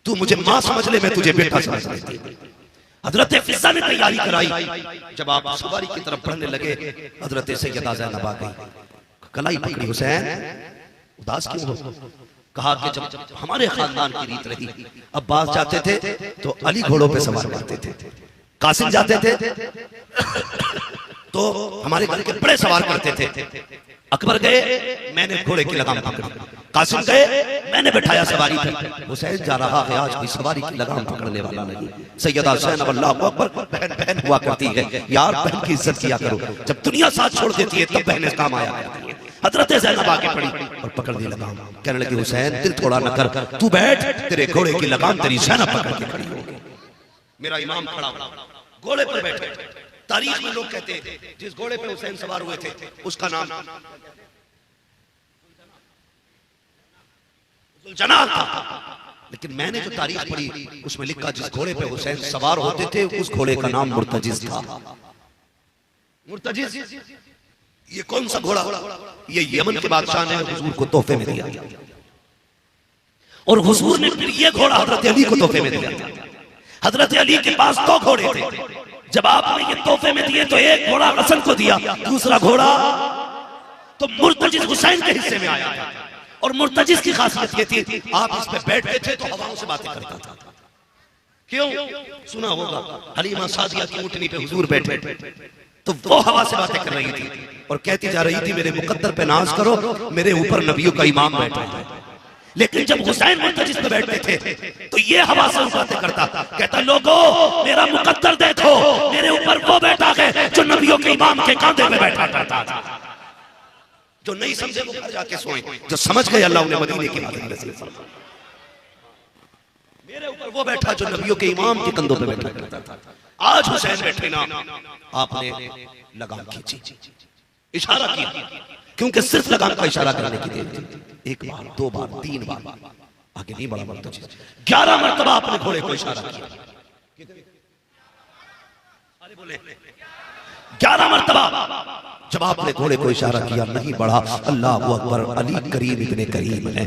तू मुझे मां समझ ले, मैं तुझे बेटा समझ लेती। हजरत फिजा ने तैयारी कराई। जब आप सवारी की तरफ बढ़ने लगे, हजरत सैयदा ज़ैनब आ गई, कलाई पकड़ी, हुसैन उदास क्यों हो? कहा कि जब हमारे खानदान की रीत रही, अब्बास जाते थे तो अली घोड़ों पे सवार करते थे, कासिम जाते थे तो हमारे घर के बड़े सवार करते थे, अकबर गए मैंने घोड़े की लगाम पकड़ी, कासिम गए मैंने बैठाया सवारी पर। हुसैन जा रहा है, आज कोई सवारी की लगाम पकड़ने वाला नहीं। सैयदा ज़ैनब अल्लाहु अकबर, बहन बहन हुआ करती है यार, बहन की इज्जत किया करो, जब दुनिया साथ छोड़ देती है तब बहनें काम आया करती है। हजरत ज़ैनब आके पड़ी और पकड़ दी लगाम, कहने लगी हुसैन दिल थोड़ा न कर, तू बैठ, तेरे घोड़े की लगाम तेरी ज़ैनब पकड़ के खड़ी होगी। मेरा इमाम खड़ा घोड़े पर बैठे। तारीख में लोग कहते हैं जिस घोड़े पे हुसैन सवार हुए थे उसका नाम जुल्जनाह था, लेकिन मैंने जो तारीख पढ़ी उसमें लिखा जिस घोड़े पे हुसैन सवार होते थे उस घोड़े का नाम मुर्तजिज था। मुर्तजिज ये कौन सा घोड़ा? ये यमन के बादशाह ने हुजूर को तोहफे में दिया, और हुजूर ने फिर ये घोड़ा हजरत अली को तोहफे में दिया। हजरत अली के पास 2 घोड़े थे, जब आपने ये तोहफे में दिए तो एक घोड़ा हसन को दिया, दूसरा घोड़ा तो मुर्तजिज हुसैन के हिस्से में आया था। और मुर्तजिज की खासियत ये थी आप इस पे बैठते थे तो हवाओं से बातें करता था। क्यों? सुना होगा हलीमा सादिया की ऊँटनी पे हुजूर बैठे तो वो हवा से बातें कर रही थी और कहती जा रही थी मेरे मुकद्दर पे नाज करो, मेरे ऊपर नबियों का इमाम बैठा है। लेकिन जब हुसैन मुर्तजिज पे बैठते थे तो ये हवा से बातें करता, कहता लोगों मेरा मुकद्दर देखो, मेरे ऊपर वो बैठा है जो नबियों के इमाम के कांधे पे बैठा करता था। जो नहीं समझे वो घर जाके सोए, जो समझ गए अल्लाह उन्हें मदीने की बातें नसीब फरमाए। मेरे ऊपर वो बैठा जो नबियों के इमाम के कंधों पे बैठा करता था। आज हुसैन बैठे ना, आपने लगाम खींची, इशारा किया, क्योंकि सिर्फ लगाम का इशारा करने की देर थी। 1 बार 2 बार 3 बार आगे नहीं बढ़ा मुर्तजिज, 11 मरतबा आपने घोड़े को इशारा किया। अरे बोले 11 मरतबा जब आपने घोड़े को इशारा किया नहीं बढ़ा। अल्लाह अकबर, अली करीम इब्ने करीम है,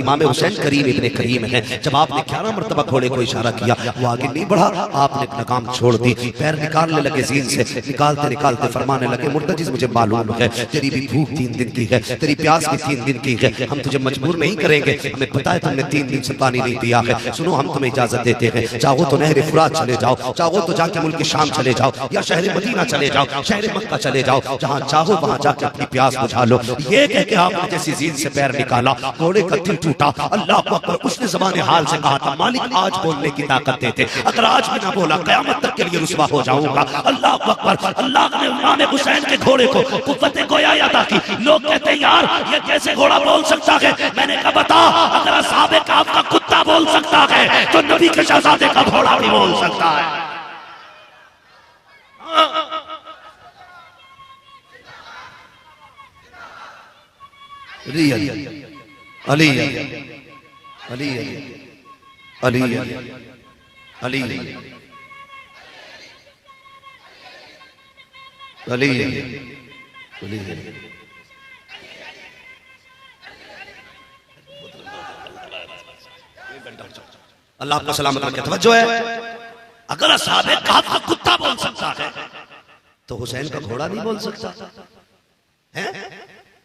इमाम हुसैन करीम इब्ने करीम है। जब आपने 11 मरतबा घोड़े को इशारा किया वो आगे नहीं बढ़ा, आपने लगाम छोड़ दी, पैर निकालने लगे जीन से, निकालते निकालते फरमाने लगे मुर्तजिज मुझे मालूम है तेरी भी भूख 3 दिन की है, तेरी प्यास भी 3 दिन की है, हम तुझे मजबूर नहीं करेंगे, हमें पता है तुमने 3 दिन से पानी नहीं पिया है। सुनो हम तुम्हें इजाजत देते हैं, चाहो तो नहर फुरात चले जाओ, चाहो तो जाके मुल्क शाम चले जाओ, या शहर मदीना चले जाओ, शहर मक्का चले जाओ, जहां चाहो वहां जाके अपनी प्यास बुझा लो। ये कह के आपने जैसी जीन से पैर निकाला, घोड़े का दिल टूटा। अल्लाह अकबर, उसने ज़बाने हाल से कहा था मालिक आज बोलने की ताकत देते, अगर आज भी ना बोला कयामत तक के लिए रुसवा हो जाऊंगा। अल्लाह अकबर, अल्लाह ने इमाम हुसैन के घोड़े को कुव्वत गोया अता की। लोग कहते हैं यार ये कैसे घोड़ा बोल सकता है? मैंने कहा बता, अगर असहाबे काफ का कुत्ता बोल सकता है तो नबी के शहजादे का घोड़ा भी बोल सकता है। अली अली अली अली अली अली अली अल्लाह आपको सलामत रखे। तवज्जो है, अगर असहाबे कहफ का कुत्ता बोल सकता है तो हुसैन का घोड़ा नहीं बोल सकता है?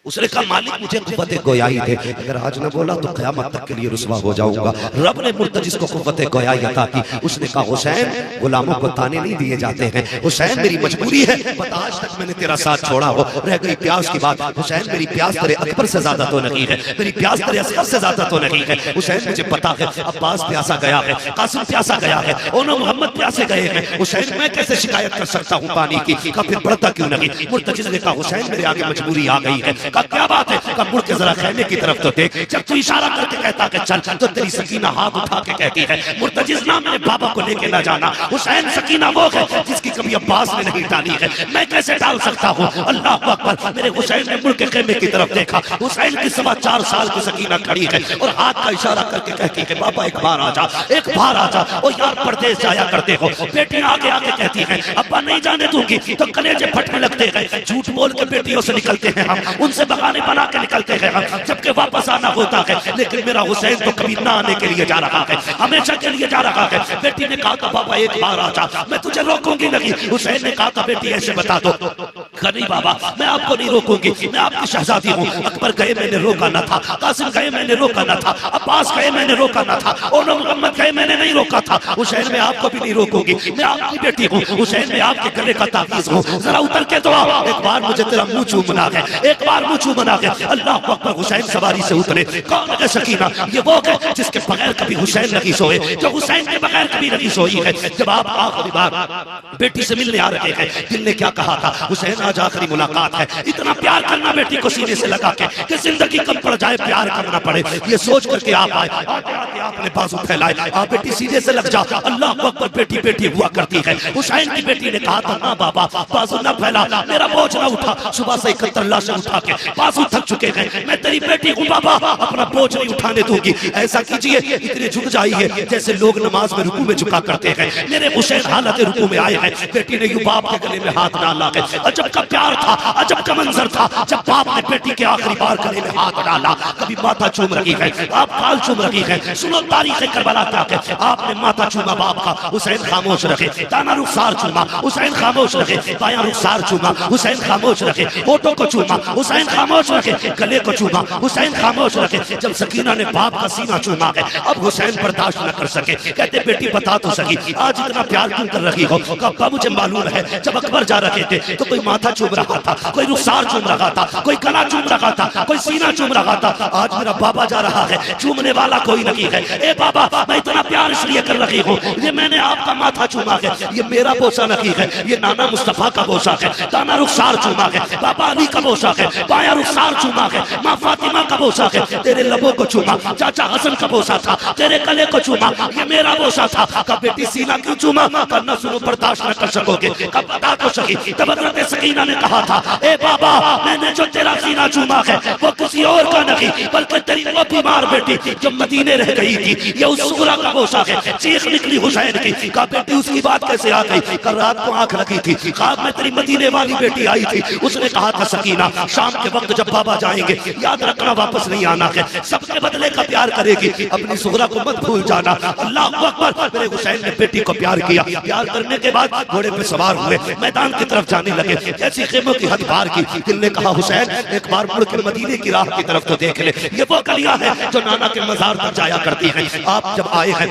उसने कहा मालिक मुझे कुव्वत गोयाई दे, अगर आज न बोला तो क़यामत तक के लिए रुसवा हो जाऊंगा। रब ने मुर्तजिज़ को कुव्वत गोयाई अता की। उसने कहा हुसैन गुलामों को ताने नहीं दिए जाते हैं, हुसैन मेरी मजबूरी है, बता आज तक मैंने तेरा साथ छोड़ा हो, रह गई प्यास की बात। हुसैन मेरी प्यास तेरे अकबर से ज्यादा तो नहीं है, मेरी प्यास तेरे असगर से ज्यादा तो नहीं है। हुसैन मुझे पता है अब्बास प्यासा गया है, कासिम प्यासा गया है, ओनो मोहम्मद प्यासे गए हैं, हुसैन मैं कैसे शिकायत कर सकता हूँ पानी की? का फिर बढ़ता क्यों नहीं? मुर्तजिज़ ने कहा हुसैन मेरे आगे मजबूरी आ गई है। का क्या बात है? का मुड़ के जरा खैमे की तरफ तो देख, जब तू इशारा करके कहता कि चल तो तेरी सकीना हाथ उठा के कहती है मुर्तजिज़ ना मेरे बाबा को लेके ना जाना। हुसैन सकीना वो है जिसकी कभी अब्बास ने नहीं डाली है, मैं कैसे डाल सकता हूँ? अल्लाह अकबर। मेरे हुसैन ने मुड़ के खैमे की तरफ देखा, हुसैन की 4.25 साल की सकीना खड़ी है और हाथ का इशारा करके कहती है बाबा एक बार आ जा, एक बार आ जा। ओ यार परदेश जाया करते हो, बेटियां आगे आके कहती हैं अब्बा नहीं जाने दूंगी तो कलेजे फटने लगते हैं। झूठ बोल के बेटियों से निकलते हैं हम, उनसे बहाने बना के निकलते हैं हम, जबकि वापस आना होता है। लेकिन मेरा हुसैन तो कभी ना आने के लिए जा रहा है, हमेशा के लिए जा रहा है। बेटी ने कहा था बाबा एक बार आ जा, मैं तुझे रोकूंगी नहीं। हुसैन ने कहा था बेटी ऐसे बता दो, नहीं बाबा मैं आपको नहीं रोकूंगी, मैं आपकी शहजादी हूँ। अकबर गए मैंने रोका न था, कासिम गए मैंने रोका न था, अब्बास गए मैंने रोका न था, और मोहम्मद गए मैंने नहीं रोका था। हुसैन मैं आपको भी नहीं रोकूंगी, मैं आपकी बेटी हूँ। हुसैन मैं आपके गले का तावीज़ हूँ, जरा उतर के तो आओ, एक बार मुझे तेरा मुंह चूमना है, एक बार मुंह चूमना है। अल्लाह अकबर। हुसैन सवारी से उतरे, कौन है सकीना? ये वो है जिसके बगैर कभी हुसैन नहीं सोए, जो हुसैन के बगैर कभी नहीं सोई है। जब आप आखिरी बार बेटी से मिलने आ रहे हैं, दिल ने क्या कहा था? हुसैन आज आखिरी मुलाकात है, इतना प्यार करना बेटी को सीने से लगा के कि जिंदगी कम पड़ जाए, प्यार करना पड़े, ये सोच करके आप आए। आते आते आपने बाजू फैलाए, आप बेटी सीने से लग जा। अल्लाह अकबर। बेटी बेटी हुआ करती है। हुसैन की बेटी ने कहा था ना बाबा बाजू ना फैला, मेरा बोझ ना उठा, सुबह से 71 लाशें उठा के बाजू थक चुके हैं, मैं तेरी बेटी हूँ बाबा, अपना बोझ नहीं उठाने दूंगी। ऐसा कीजिए इतने झुक जाइए जैसे लोग नमाज में रुकू में झुका करते हैं। मेरे हुसैन हालत रुकू में आए हैं। बेटी ने यूं बाप के गले में हाथ डाला है। अजब का प्यार था, अजब का मंजर था जब बाप ने बेटी के आखिरी बार गले में हाथ डाला। कभी माथा चूम रही है, आप काल चूम रही है। सुनो तारीख करबला क्या है, आपने माथा चूमा बाप का, हुसैन खामोश रखे। दाना रुखसार चूमा, हुसैन खामोश रखे। बायां रुखसार चूमा, हुसैन खामोश रखे। होठों को चूमा, हुसैन खामोश रखे। गले को चूमा, हुसैन खामोश रखे। जब सकीना ने बाप का सीना चूमा है, अब हुसैन बर्दाश्त न कर सके, कहते बेटी बता तो सकी आज इतना प्यार क्यों कर रही हो? कब्बा मुझे मालूम है जब अकबर जा रहे थे तो कोई माथा चूम रहा था, कोई रुखसार चूम रहा था, कोई गला चूम रहा था, कोई सीना चूम रहा था। आज मेरा बाबा जा रहा है, चूमने वाला कोई नहीं है। ए बाबा मैं इतना प्यार इसलिए कर रही हूँ, ये मैंने आपका माथा चूमा है, ये मेरा बोसा नहीं है, ये नाना मुस्तफा का बोसा है। दाना रुखसार चूमा है, बाबा अली का बोसा है। बाया रुखसार चूमा है, माँ फातिमा का बोसा है। तेरे लबों को चूमा, चाचा हसन का बोसा था। तेरे गले को चूमा, ये मेरा बोसा था। कब बेटी सीना क्यों चूमा? करना सुनो बर्दाश्त न कर सकोगे, कब बता तो सकी। तब हज़रत सकीना ने कहा था ए बाबा मैंने जो तेरा सीना चूमा है वो किसी और का नहीं बल्कि तेरी वो बीमार बेटी जो मदीने रह गई थी, ये उस सुगरा का बोसा है। चीख निकली हुसैन की, कहा बेटी उसकी बात कैसे आ गई? कल रात को आंख लगी थी, ख्वाब में तेरी मदीने वाली बेटी आई थी। उसने कहा था सकीना शाम के वक्त जब बाबा जाएंगे याद रखना वापस नहीं आना है, सबके बदले का प्यार करेगी, अपनी सुगरा को मत भूल जाना। अल्लाह अकबर। मेरे हुसैन ने बेटी को प्यार किया। प्यार करने के बाद घोड़े पे सवार हुए, मैदान की तरफ जाने लगे। जैसी खेमों की हद पार की, दिल ने कहा हुसैन एक बार मुड़ के मदीने की राह की तरफ तो देख ले, ये वो गलियां हैं जो नाना के मजार तक जाया करती हैं। आप जब आए हैं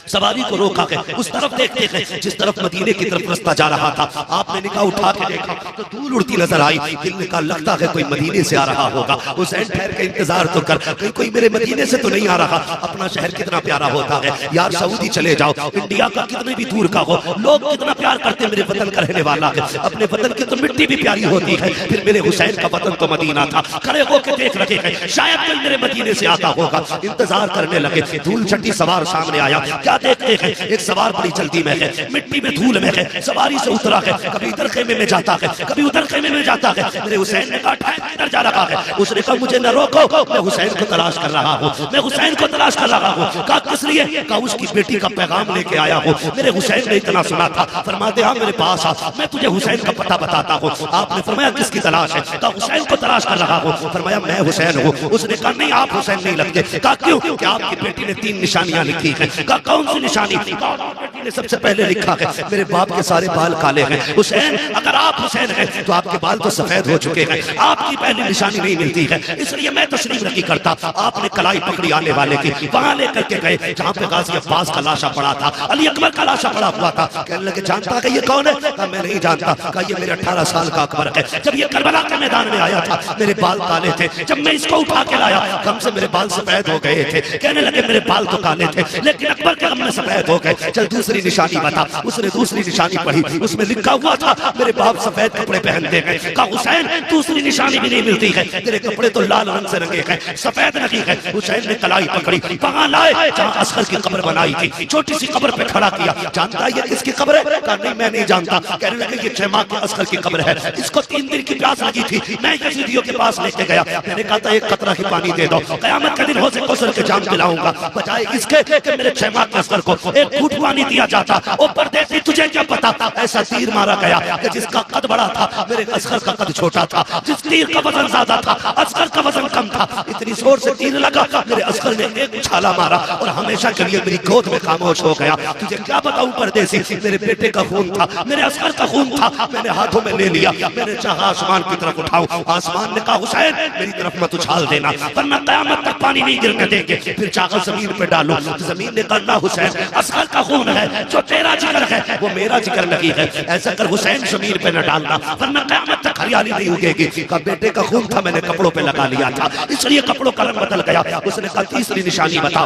सवारी को रोका है, उस तरफ देखते हैं जिस तरफ मदीने की तरफ रास्ता जा रहा था। आपने निगाह उठा के देखा तो धूल उड़ती नजर आई। दिल ने कहा लगता है कोई मदीने से आ रहा होगा। हुसैन ठहर के इंतजार तो कर, कहीं कोई मेरे मदीने से तो नहीं आ रहा। अपना शहर कितना प्यारा होता है यार, सऊदी चले जाओ, इंडिया का कितने भी दूर का हो, लोग कितना प्यार करते मेरे वतन का रहने वाला है। अपने वतन की तो मिट्टी भी प्यारी होती है। फिर मेरे हुसैन का वतन तो मदीना था। खड़े होकर देख रहे हैं शायद कोई मेरे मदीने से आता होगा। इंतजार करने लगे, धूल छठी सवार सामने आया। क्या देखते हैं? एक सवार बड़ी जल्दी में है, मिट्टी में धूल में है, सवारी से उतरा है, कभी इधर खेमे में जाता है, कभी उधर खेमे में जाता है। मेरे हुसैन ने कहा किधर जा रहा है? उसने कहा मुझे न रोको, मैं हुसैन को तलाश कर रहा हूँ, मैं हुसैन को तलाश कर रहा हूँ। कहा किस लिए? कहा उसकी बेटी का पैगाम लेके आया हूँ। मेरे हुसैन ने इतना सुना था, फरमाते हाँ मेरे पास आ, मैं तुझे हुसैन का पता बता बताता हूँ। आपने फरमाया किसकी तलाश है? कहा हुसैन को तलाश कर रहा हूँ। फरमाया मैं हुसैन हूँ। उसने कहा नहीं आप हुसैन नहीं लगते। कहा क्यों? कि आपकी बेटी ने 3 निशानियां लिखी हैं। कहा कौन सी निशानी? बेटी ने सबसे पहले लिखा है मेरे बाप के सारे बाल काले हैं। हुसैन अगर आप हुसैन हैं तो आपके बाल तो सफेद हो चुके हैं, आपकी पहली निशानी नहीं मिलती है, इसलिए मैं तशरीफ नहीं करता। आपने कलाई पकड़ी आने वाले की, वहां लेकर के गए जहां पे गाजी अब्बास का लाशा पड़ा था, अली अकबर का लाशा पड़ा हुआ था। कहने लगे जानता है ये कौन है? कहा मैं नहीं जानता। कहा ये मेरे 18 साल का अकबर है। जब ये करबला के मैदान में आया था मेरे बाल काले थे, जब मैं इसको उठा के लाया गम से मेरे बाल सफेद हो गए थे। कहने लगे मेरे बाल तो काले थे लेकिन अकबर के गम में सफेद हो गए। चल दूसरी निशानी बता। उसने दूसरी निशानी पढ़ी, उसमें लिखा हुआ था मेरे बाप सफेद कपड़े पहनते हैं। कहा हुसैन दूसरी निशानी भी नहीं मिलती है, तेरे कपड़े तो लाल रंग से रंगे हैं, सफेद नहीं है। हुसैन ने कलाई पकड़ी, वहां लाए जहां असगर की कब्र बनाई थी, छोटी सी कब्र पे खड़ा किया। जानता ये किसकी कब्र है? कहा नहीं मैं नहीं जानता। कहने लगे ये 6 माह के असगर की कब्र है, इसको 3 दिन की प्यास लगी थी, मैं यजीदियों के पास लेके गया। मैंने कहा था एक कतरा ही पानी दे दो, कयामत के दिन हो से कौसर के जाम पिलाऊंगा। बजाय इसके कि मेरे 6 माह के असगर को एक फूट पानी दिया जाता। ओ परदेसी तुझे क्या पता ऐसा तीर मारा गया कि जिसका कद बड़ा था मेरे असगर का कद छोटा था, जिस तीर का वजन ज्यादा था असगर का वजन कम था। इतनी जोर से तीर लगा मेरे असगर ने एक छाला मारा और हमेशा के लिए मेरी गोद में खामोश हो गया। तुझे क्या बताऊं परदेसी, मेरे बेटे का खून था, मेरे असगर का खून था, मैंने हाथों में ले लिया। मैंने चाहा आसमान की तरफ उठाऊं, आसमान ने कहा हुसैन मेरी तरफ मत उछाल देना वरना कयामत तक पानी नहीं गिरने देंगे। फिर चाहा जमीन पे डालो, जमीन ने कहा हुसैन असगर का खून है, जो तेरा जिगर है वो मेरा जिगर नहीं है, ऐसा कर हुसैन जमीन पे न डालना वरना कयामत तक हरियाली नहीं उगेगी। का बेटे का खून था मैंने कपड़ों पे लगा लिया था इसलिए कपड़ों का रंग बदल गया। उसने कहा तीसरी निशानी बता।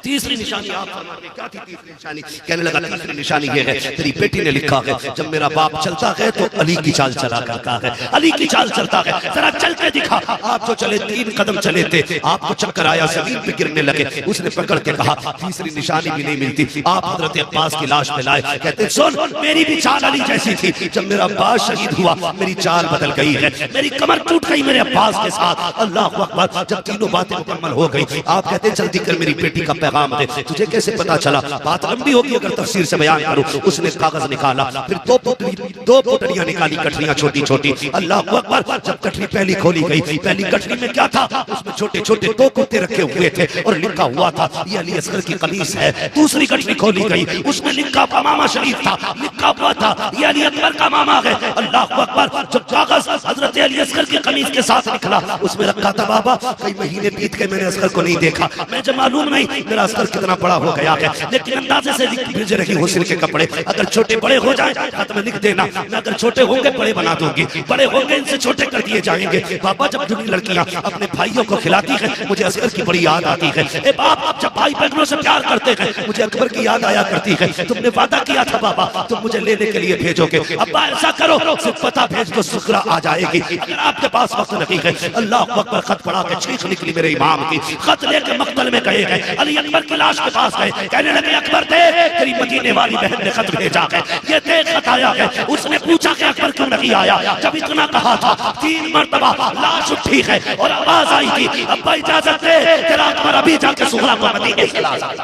तीसरी निशानी आप फरमाते क्या थी? तीसरी निशानी कहने लगा तीसरी निशानी ये है तेरी बेटी ने लिखा है जब मेरा बाप चलता है तो अली की चाल चला करता है, अली की चाल चलता है, जरा चल के दिखा। आप जो चले 3 कदम चले थे आपको चक्कर आया, जमीन पे गिरने लगे। उसने पकड़ के कहा तीसरी निशानी भी नहीं मिलती। आप हजरत अब्बास की लाश पे लाए, कहते सुन मेरी भी चाल अली जैसी थी, जब मेरा अब्बास शहीद हुआ मेरी चाल बदल गई है, मेरी कमर टूट गई मेरे अब्बास के साथ। अल्लाह अकबर। जब तीनों बातें मुकम्मल हो गई आप कहते जल्दी कर मेरी बेटी का पैगाम दे। तुझे कैसे पता चला? बात लंबी होगी अगर तफसीर से बयान करूं। उसने कागज निकाला, फिर 2 पोटलियां निकाली, कटरियां छोटी छोटी। अल्लाह अकबर। जब कटरी पहली खोली गई, पहली कटरी में क्या था? उसमें छोटे छोटे 2 कुत्ते रखे हुए थे और लिखा हुआ था ये अली असगर की कमीज है। दूसरी कटरी खोली गई, उसमें लिखा मामा शरीफ था, लिखा हुआ था ये अली अकबर का मामा है। अल्लाह अकबर। जब कागज हजरत अली असगर की कमीज के साथ निकला उसमें रखा था बाबा कई महीने बीत के मैंने असगर को नहीं देखा, मुझे मालूम नहीं मेरा असगर कितना बड़ा हो गया है, लेकिन अंदाजे से भेज रही हुस्न के कपड़े अगर छोटे बड़े हो जाए हाथ में लिख देना, मैं अगर छोटे होंगे बड़े बना दूंगी, बड़े होंगे इनसे छोटे कर दिए जाएंगे। बाबा जब दुनिया लड़कियां अपने भाइयों को खिलाती हैं मुझे असगर की बड़ी याद आती है। ए बाप जब भाई बहनों से प्यार करते हैं मुझे अकबर की याद आया करती है। तुमने वादा किया था बाबा तुम मुझे लेने के लिए भेजोगे, अब्बा ऐसा करो सिर्फ पता भेज दो सुकरा आ जाएगी। अगर आपके पास वक्त नहीं है, अल्लाह अकबर। खत पढ़ा के चीख निकली मेरे इमाम की। खत लेके मक्तल में गए हैं, अली अकबर की लाश के पास गए, कहने लगे अकबर देख तेरी मदीने वाली बहन ने खत भेजा है, ये देख खत आया है। उसने पूछा कि अकबर क्यों नहीं आया? जब इतना कहा था 3 मरतबा लाश उठी है और आवाज आई थी अब्बा इजाजत दे तेरा अकबर अभी जाके सुगरा को मदीने से ला जाए।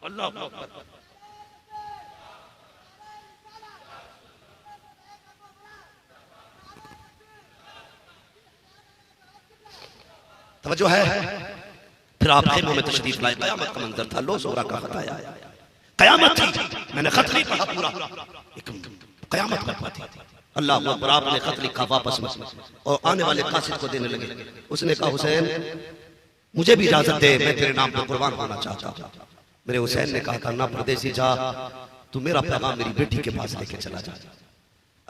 अल्लाह अकबर। तवज्जो है। फिर आप खेमों में तशरीफ लाए, कयामत का मंजर था, लो सोरा का खत आया, कयामत थी, मैंने खत नहीं पढ़ा पूरा, कयामत का थी। अल्लाह अकबर। आपने खत लिखा वापस में और आने वाले कासिद को देने लगे। उसने कहा हुसैन मुझे भी इजाजत दे, मैं तेरे नाम पर कुर्बान होना चाहता हूं। मेरे हुसैन ने कहा था ना परदेसी जा, तू मेरा पैगाम मेरी बेटी के पास लेके चला जा,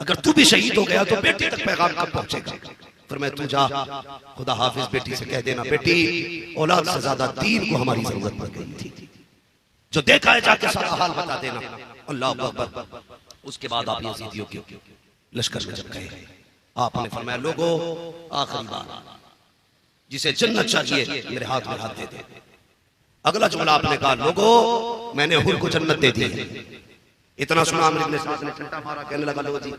अगर तू भी शहीद हो गया तो बेटी तक पैगाम कब पहुंचेगा? फिर मैं तू जा खुदा हाफिज बेटी से कह देना बेटी औलाद से ज्यादा दीन को हमारी जरूरत पड़ गई थी, जो देखा है जाके सारा हाल बता देना। अल्लाह अकबर। उसके बाद आप यजीदियों के लश्कर में जब गए आपने फरमाया लोगों आखिरी बार जिसे जन्नत चाहिए मेरे हाथ में हाथ दे दे। अगला जुमला आपने कहा लोगों मैंने हुर को जन्नत दे दी है। इतना सुना अमर इब्न साद ने छंटा मारा, कहने लगा लो जी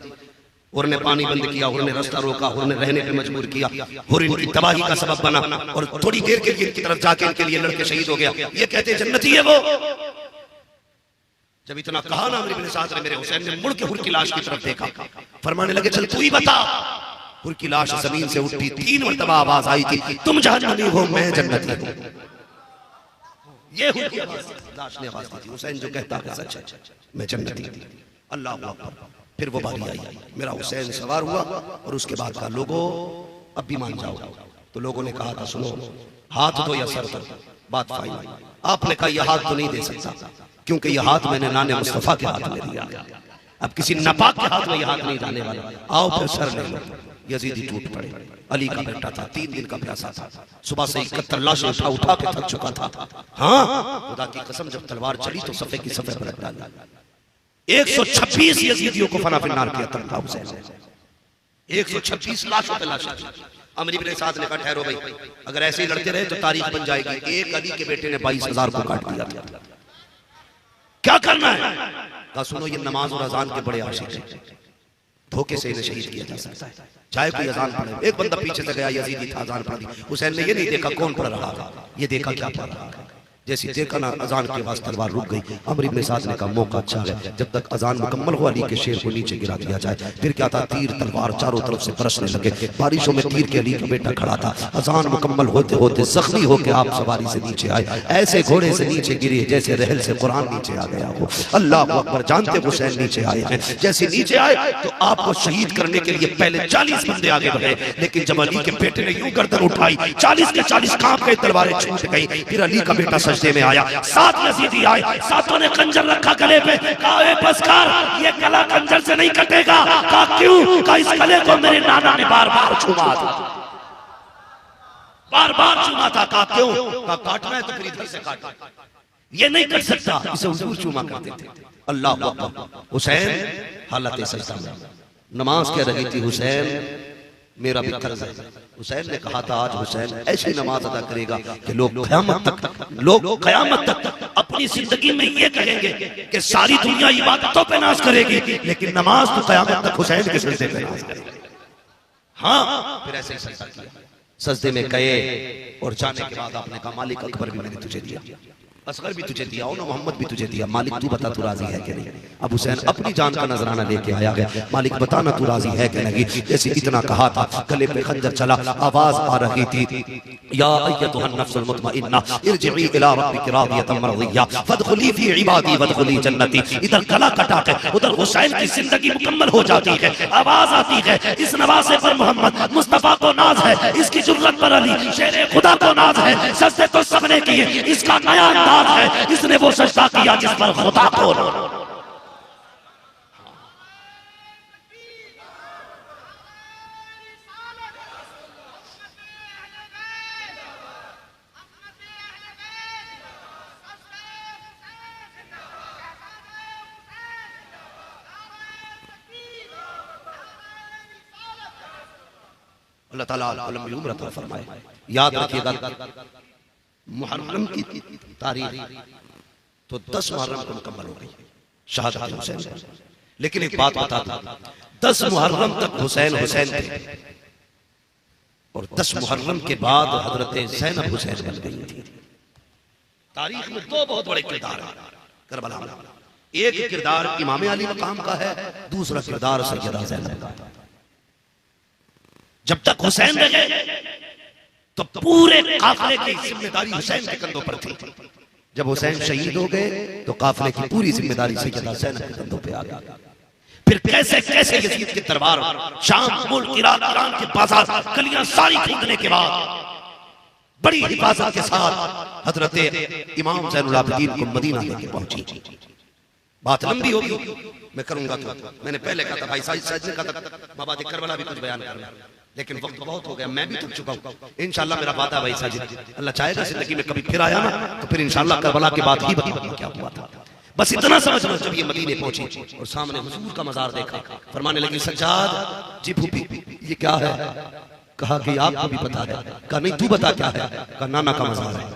हुर ने पानी बंद किया, हुर ने रास्ता रोका, हुर ने रहने पे मजबूर किया, हुर इनकी तबाही का सबब बना और थोड़ी देर के लिए इनकी तरफ जाके इनके लिए लड़के शहीद हो गया। ये कहते जन्नती है वो। जब इतना कहा ना अमर इब्न साद ने, मेरे हुसैन ने मुड़ के हुर की लाश की तरफ देखा, फरमाने लगे चल तू ही बता। हुर की लाश जमीन से उठी, 3 मरतबा आवाज आई थी, तुम जहन्नमी हो मैं जन्नती हूं। ये हुर की लाश ने आवाज दी थी, हुसैन जो कहता है सच है, मैं जन्नती हूं। अल्लाह अकबर। फिर वो बारी आई, मेरा हुसैन सवार हुआ और उसके बाद कहा लोगों अब भी मान जाओ। तो लोगों ने कहा था सुनो, हाथ दो या सर दो, बात फाइनल। आपने कहा यह हाथ तो नहीं दे सकता, क्योंकि यह हाथ मैंने नाने मुस्तफा के हाथ में दिया, अब किसी नापाक के हाथ में यह हाथ नहीं जाने वाला। आओ फिर सर ले लो। यजीदी टूट पड़े। अली का बेटा था, 3 दिन का प्यासा था, सुबह से 71 लाशें उठा के थक चुका था। हाँ खुदा की कसम, जब तलवार चली तो सफे की सफे पलट डाला। 126 यजीदियों को फना फिन्नार किया तब था हुसैन। 126 लाशों पे लाशें। अमर इब्न साद ने कहा ठहरो भाई, अगर ऐसे ही लड़ते रहे तो तारीख बन जाएगी। एक अली के बेटे ने 22,000 को काट दिया था, क्या करना है? कहा सुनो ये नमाज और अजान के बड़े आशिक हैं, धोखे से इन्हें शहीद किया जा सकता है, चाहे कोई अजान पढ़े। एक बंदा पीछे से गया, यजीदी था, अजान पढ़ दी। हुसैन ने ये नहीं देखा कौन पढ़ रहा था, ये देखा क्या पढ़ रहा था। जैसी देखा ना अजान के बाद तलवार रुक गई। अमर इब्न साद ने कहा मौका अच्छा है, जब तक अजान मुकम्मल हो अली के शेर को नीचे गिरा दिया जाए। फिर क्या था, तीर तलवार चारों तरफ से बरसने लगे। बारिशों में तीर के अली का बेटा खड़ा था। अजान मुकम्मल होते होते जख्मी होकर आप सवारी से नीचे आए, ऐसे घोड़े से नीचे गिरे जैसे रहल से कुरान नीचे आ गया हो। अल्लाह अकबर। जानते हुसैन नीचे आए हैं, जैसे नीचे आए तो आपको शहीद करने के लिए पहले 40 बंदे आगे बढ़े, लेकिन जब अली के बेटे ने यूं गर्दन उठाई 40 के 40 कांप गए, तलवारें छूट गई। फिर अली का बेटा सजदे में आया, 7 यजीदी आए, 7 ने खंजर रखा गले पे। कहा ए बस कर, ये गला खंजर से नहीं कटेगा। कहा क्यों? कहा इस गले को मेरे नाना ने बार बार छुआ था, बार बार छुआ था। कहा क्यों? कहा काटना है तो फिर इधर से काट, ये नहीं कर सकता। इसे हुजूर चूमा करते थे। अल्लाह अकबर। हुसैन हालत सजदा में नमाज कह रही थी, हुसैन मेरा भी कर्ज है। हुसैन ने कहा था आज हुसैन ऐसी नमाज अदा करेगा कि लोग क़यामत तक अपनी जिंदगी में ये कहेंगे कि सारी दुनिया इबादतों पे नाज करेगी, लेकिन नमाज तो क़यामत तक हुसैन के सजदे पे नाज करेगी। हाँ फिर ऐसे ही सजदा किया, सजदे में गए और जाने के बाद आपने कहा मालिक अकबर भी मैंने तुझे दिया, असगर भी तुझे दिया, मोहम्मद भी तुझे दिया, मालिक तू बता तू राजी है कि नहीं। अब हुसैन अपनी जान का नजराना लेके आया गया, मालिक बताना तू राजी है कि नहीं। जैसे इतना कहा था, गले पे खंजर चला, आवाज आ रही थी या अय्यतुहन नफ्सुल मुतमइन्ना इरजिई इला रब्बिकी रादियतन मर्दिया फदखुली फी इबादी वदखुली जन्नती। इधर गला कटा के उधर हुसैन की जिंदगी मुकम्मल हो जाती है। आवाज आती है इस नवासे पर मोहम्मद मुस्तफा को नाज है, इसकी जुर्रत पर अली शेर खुदा को नाज है। सजदे तो सबने किए, इसका नया है, इसने वो सजदा किया जिस पर खुदा को। अल्लाह ताला लंबी उम्र अता फरमाए। याद रखिएगा मुहर्रम की तारीख तो 10 मुहर्रम को मुकम्मल हो गई शहादत हुसैन। लेकिन एक बात बता दूं, 10 मुहर्रम तक हुसैन हुसैन थे और 10 मुहर्रम के बाद हजरत ज़ैनब हुसैन बन गई थी। तारीख में 2 बहुत बड़े किरदार हैं करबला में। एक किरदार इमाम अली मकाम का है, दूसरा किरदार सैयदा ज़ैनब का। जब तक हुसैन रहे तो पूरे काफिले की जिम्मेदारी हुसैन के कंधों पर थी। जब हुसैन शहीद हो गए तो काफिले की पूरी जिम्मेदारी सैयदा ज़ैनब के कंधों पे आ गई। फिर कैसे कैसे यजीद के दरबार, शाम, मुल्क, इराक, ईरान के बाजार, गलियां सारी खरीदने के बाद बड़ी हिफाजत के साथ हजरत इमाम ज़ैनुल आबिदीन को मदीना लेके पहुंची। बात लंबी होगी, मैं करूंगा तो मैंने पहले कहा था भाई साजिद ने कहा था मवाद करबला भी कुछ बयान करना, लेकिन वक्त बहुत हो गया, मैं भी थक चुका हूं। इंशाल्लाह मेरा वादा भाई साजिद, अल्लाह चाहेगा जिंदगी में कभी फिर आया ना तो फिर इंशाल्लाह करबला के बाद ही बताऊंगा क्या हुआ था। बस इतना समझना, जब ये मदीने पहुंची और सामने हुजूर का मजार देखा, फरमाने लगी सज्जाद जी फूफी ये क्या है? कहा कि आपको भी पता है। कहा नहीं तू बता क्या है? कहा नाना का मजार है,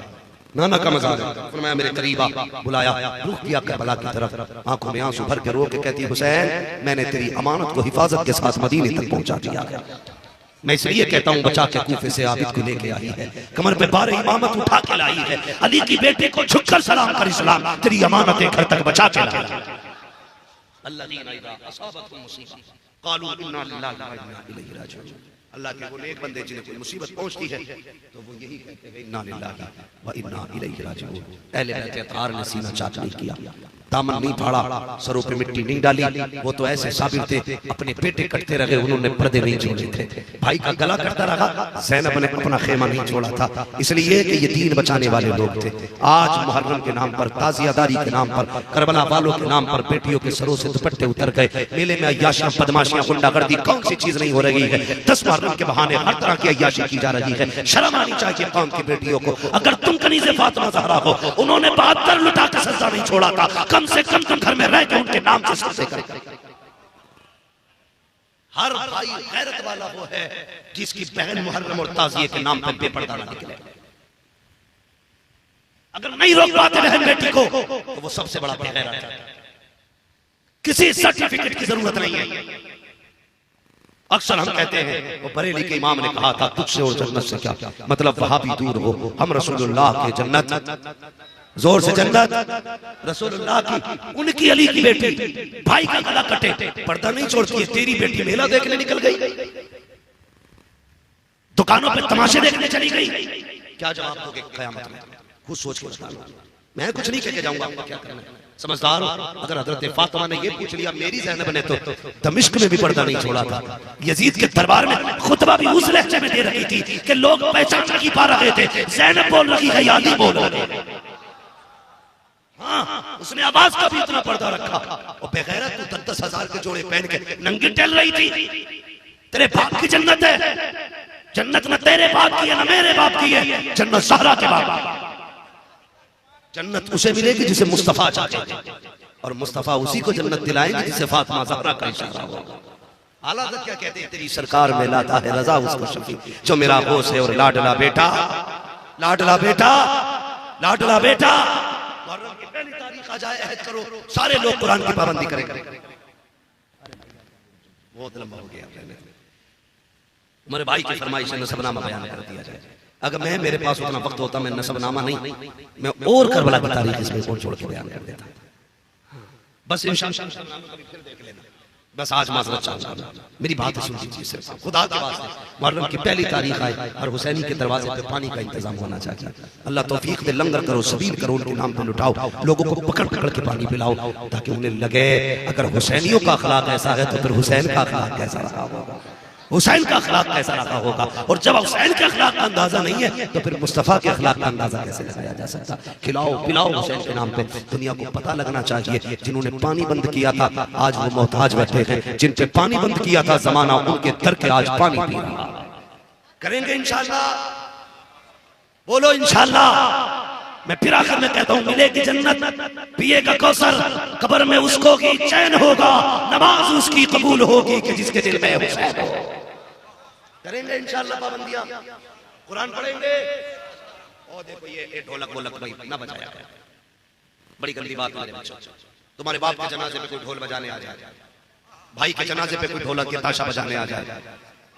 नाना का मजार है। फरमाया मेरे करीब आ, बुलाया, रुख किया करबला की तरफ, आंखों में आंसू भर के रो के कहती हुसैन मैंने तेरी अमानत को हिफाजत के साथ मदीने तक पहुंचा दिया। मैं इसलिए कहता हूं बचा के कूफे से आबिद को लेके आई है, कमर पे बार इमामत उठा के लाई है, अली की बेटे को झुककर सलाम कर इस्लाम तेरी अमानतें घर तक बचा के लाई। अल्लाज़ीना इज़ा असाबतहुम मुसीबा क़ालू इन्ना लिल्लाहि व इन्ना इलैहि राजिऊन। अल्लाह के वो नेक बंदे जिन्हें कोई मुसीबत पहुंचती है तो वो यही कहते हैं इन्ना लिल्लाहि व इन्ना इलैहि राजिऊन। अहले बैत अतार ने सीना चाक नहीं किया, दामन नहीं फाड़ा, सरों पे मिट्टी नहीं डाली, वो तो ऐसे साबिर थे अपने पेटे कटते रहे, उन्होंने पर्दे नहीं छोड़े थे, भाई का गला कटता रहा, ज़ैनब ने अपना खेमा नहीं छोड़ा था, इसलिए कि ये दीन बचाने वाले लोग थे। आज मुहर्रम के नाम पर, ताज़ियादारी के नाम पर, करबला वालों के नाम पर बेटियों के सरों से दुपट्टे उतर गए, मेले में अय्याशियां, बदमाशियां, गुंडागर्दी कौन सी चीज नहीं हो रही है। 10 मुहर्रम के बहाने हर तरह की अय्याशी की जा रही है। शर्म आनी चाहिए कौम की बेटियों को। अगर तुम कनीज़े फातिमा ज़हरा हो, उन्होंने 72 लुटा के सजदा नहीं छोड़ा था, कम से कम तुम घर में रह के उनके नाम से सजदे कर। हर भाई गैरत वाला वो है जिसकी बहन मुहर्रम और ताज़िये के नाम पर बेपर्दा ना निकले। अगर नहीं रोक पाते बहन बेटी को तो वो सबसे बड़ा बेगैरत है। किसी सर्टिफिकेट की जरूरत नहीं है। अक्सर हम कहते हैं, वो बरेली के इमाम ने कहा था, तुझसे और जन्नत से क्या मतलब, वहां भी दूर हो, हम रसूलुल्लाह के जन्नत, जोर से जन्नत रसूलुल्लाह की, उनकी अली की बेटी भाई का गला कटे पर्दा नहीं छोड़ती है, तेरी बेटी मेला देखने निकल गई, दुकानों पे तमाशे देखने चली गई, क्या जवाब दोगे क़यामत में? खुद सोच के बताना। मैं कुछ नहीं कह के जाऊंगा, आपको क्या करना है, समझदार हो। अगर हजरत फातिमा ने ये पूछ लिया मेरी ज़ैनब ने तो दमिश्क में भी पर्दा नहीं छोड़ा था, यजीद के दरबार में खुतबा भी उस लहजे में दे रही थी कि लोग पहचान नहीं पा रहे थे, ज़ैनब बोल रही है या अली बोल रहे हैं। हाँ, उसने आवाज का भी इतना पर्दा रखा, और बेगैरत तो 10,000 के जोड़े पहन के नंगी टहल रही थी। तेरे बाप की जन्नत है, जन्नत न तेरे बाप की है न मेरे बाप की है, जन्नत ज़हरा के बाप। जन्नत उसे मिलेगी जिसे मुस्तफा चाहे, और मुस्तफा उसी को जन्नत दिलाएंगे जिसे फातिमा ज़हरा का इशारा होगा। आला हज़रत क्या कहते हैं, तेरी सरकार में लाता है रजा उसको शफी, जो मेरा होश है और लाडला बेटा, लाडला बेटा, लाडला बेटा। मुहर्रम की पहली तारीख आ जाए, अहद करो सारे लोग कुरान की पाबंदी करेंगे। बहुत लंबा हो गया, मेरे भाई की फरमाइश है नसबनामा बयान कर दिया जाए। अगर मैं मेरे पास उतना वक्त होता मैं नसबनामा नहीं, मैं और करबला की तारीख इसमें छोड़ के बयान कर देता। बस इंशाअल्लाह बस आज माजरत चाहूंगा, मेरी बात सुन लीजिए सिर्फ खुदा के वास्ते। मुहर्रम की पहली तारीख आए और हुसैनी के दरवाजे पे पानी का इंतजाम होना चाहिए। अल्लाह तौफीक दे, लंगर करो, सबील करो, उनके नाम पे लुटाओ, लोगों को पकड़ पकड़ के पानी पिलाओ, ताकि उन्हें लगे अगर हुसैनियों का अखलाक ऐसा है तो फिर हुसैन का अखलाक कैसा रहा होगा, हुसैन का अखलाक कैसा रहा होगा। और जब हुसैन के अखलाक का अंदाजा नहीं है तो फिर मुस्तफ़ा के अखलाक का अंदाजा कैसे लगाया जा सकता। खिलाओ पिलाओ हुसैन के नाम पे, दुनिया को पता लगना चाहिए जिन्होंने पानी बंद किया था आज वो मोहताज बैठे हैं, जिन पे पानी बंद किया था जमाना उनके दर के आज पानी पी रहा। करेंगे इंशाअल्लाह, बोलो इंशाअल्लाह। मैं फिर आखिर में कहता हूँ, मिलेगी जन्नत, पिएगा कौसर, कब्र में उसको की चैन होगा, नमाज उसकी कबूल होगी कि जिसके दिल में हुसैन हो। करेंगे इंशाअल्लाह पाबंदियां, कुरान पढ़ेंगे। और देखो ये ढोलक वोलक भाई ना बजाया है, बड़ी गंदी बात मेरे बच्चों। तुम्हारे बाप के जनाजे पे कोई ढोल बजाने आ जाए, भाई के जनाजे पे कोई ढोलक या ताशा बजाने आ जाए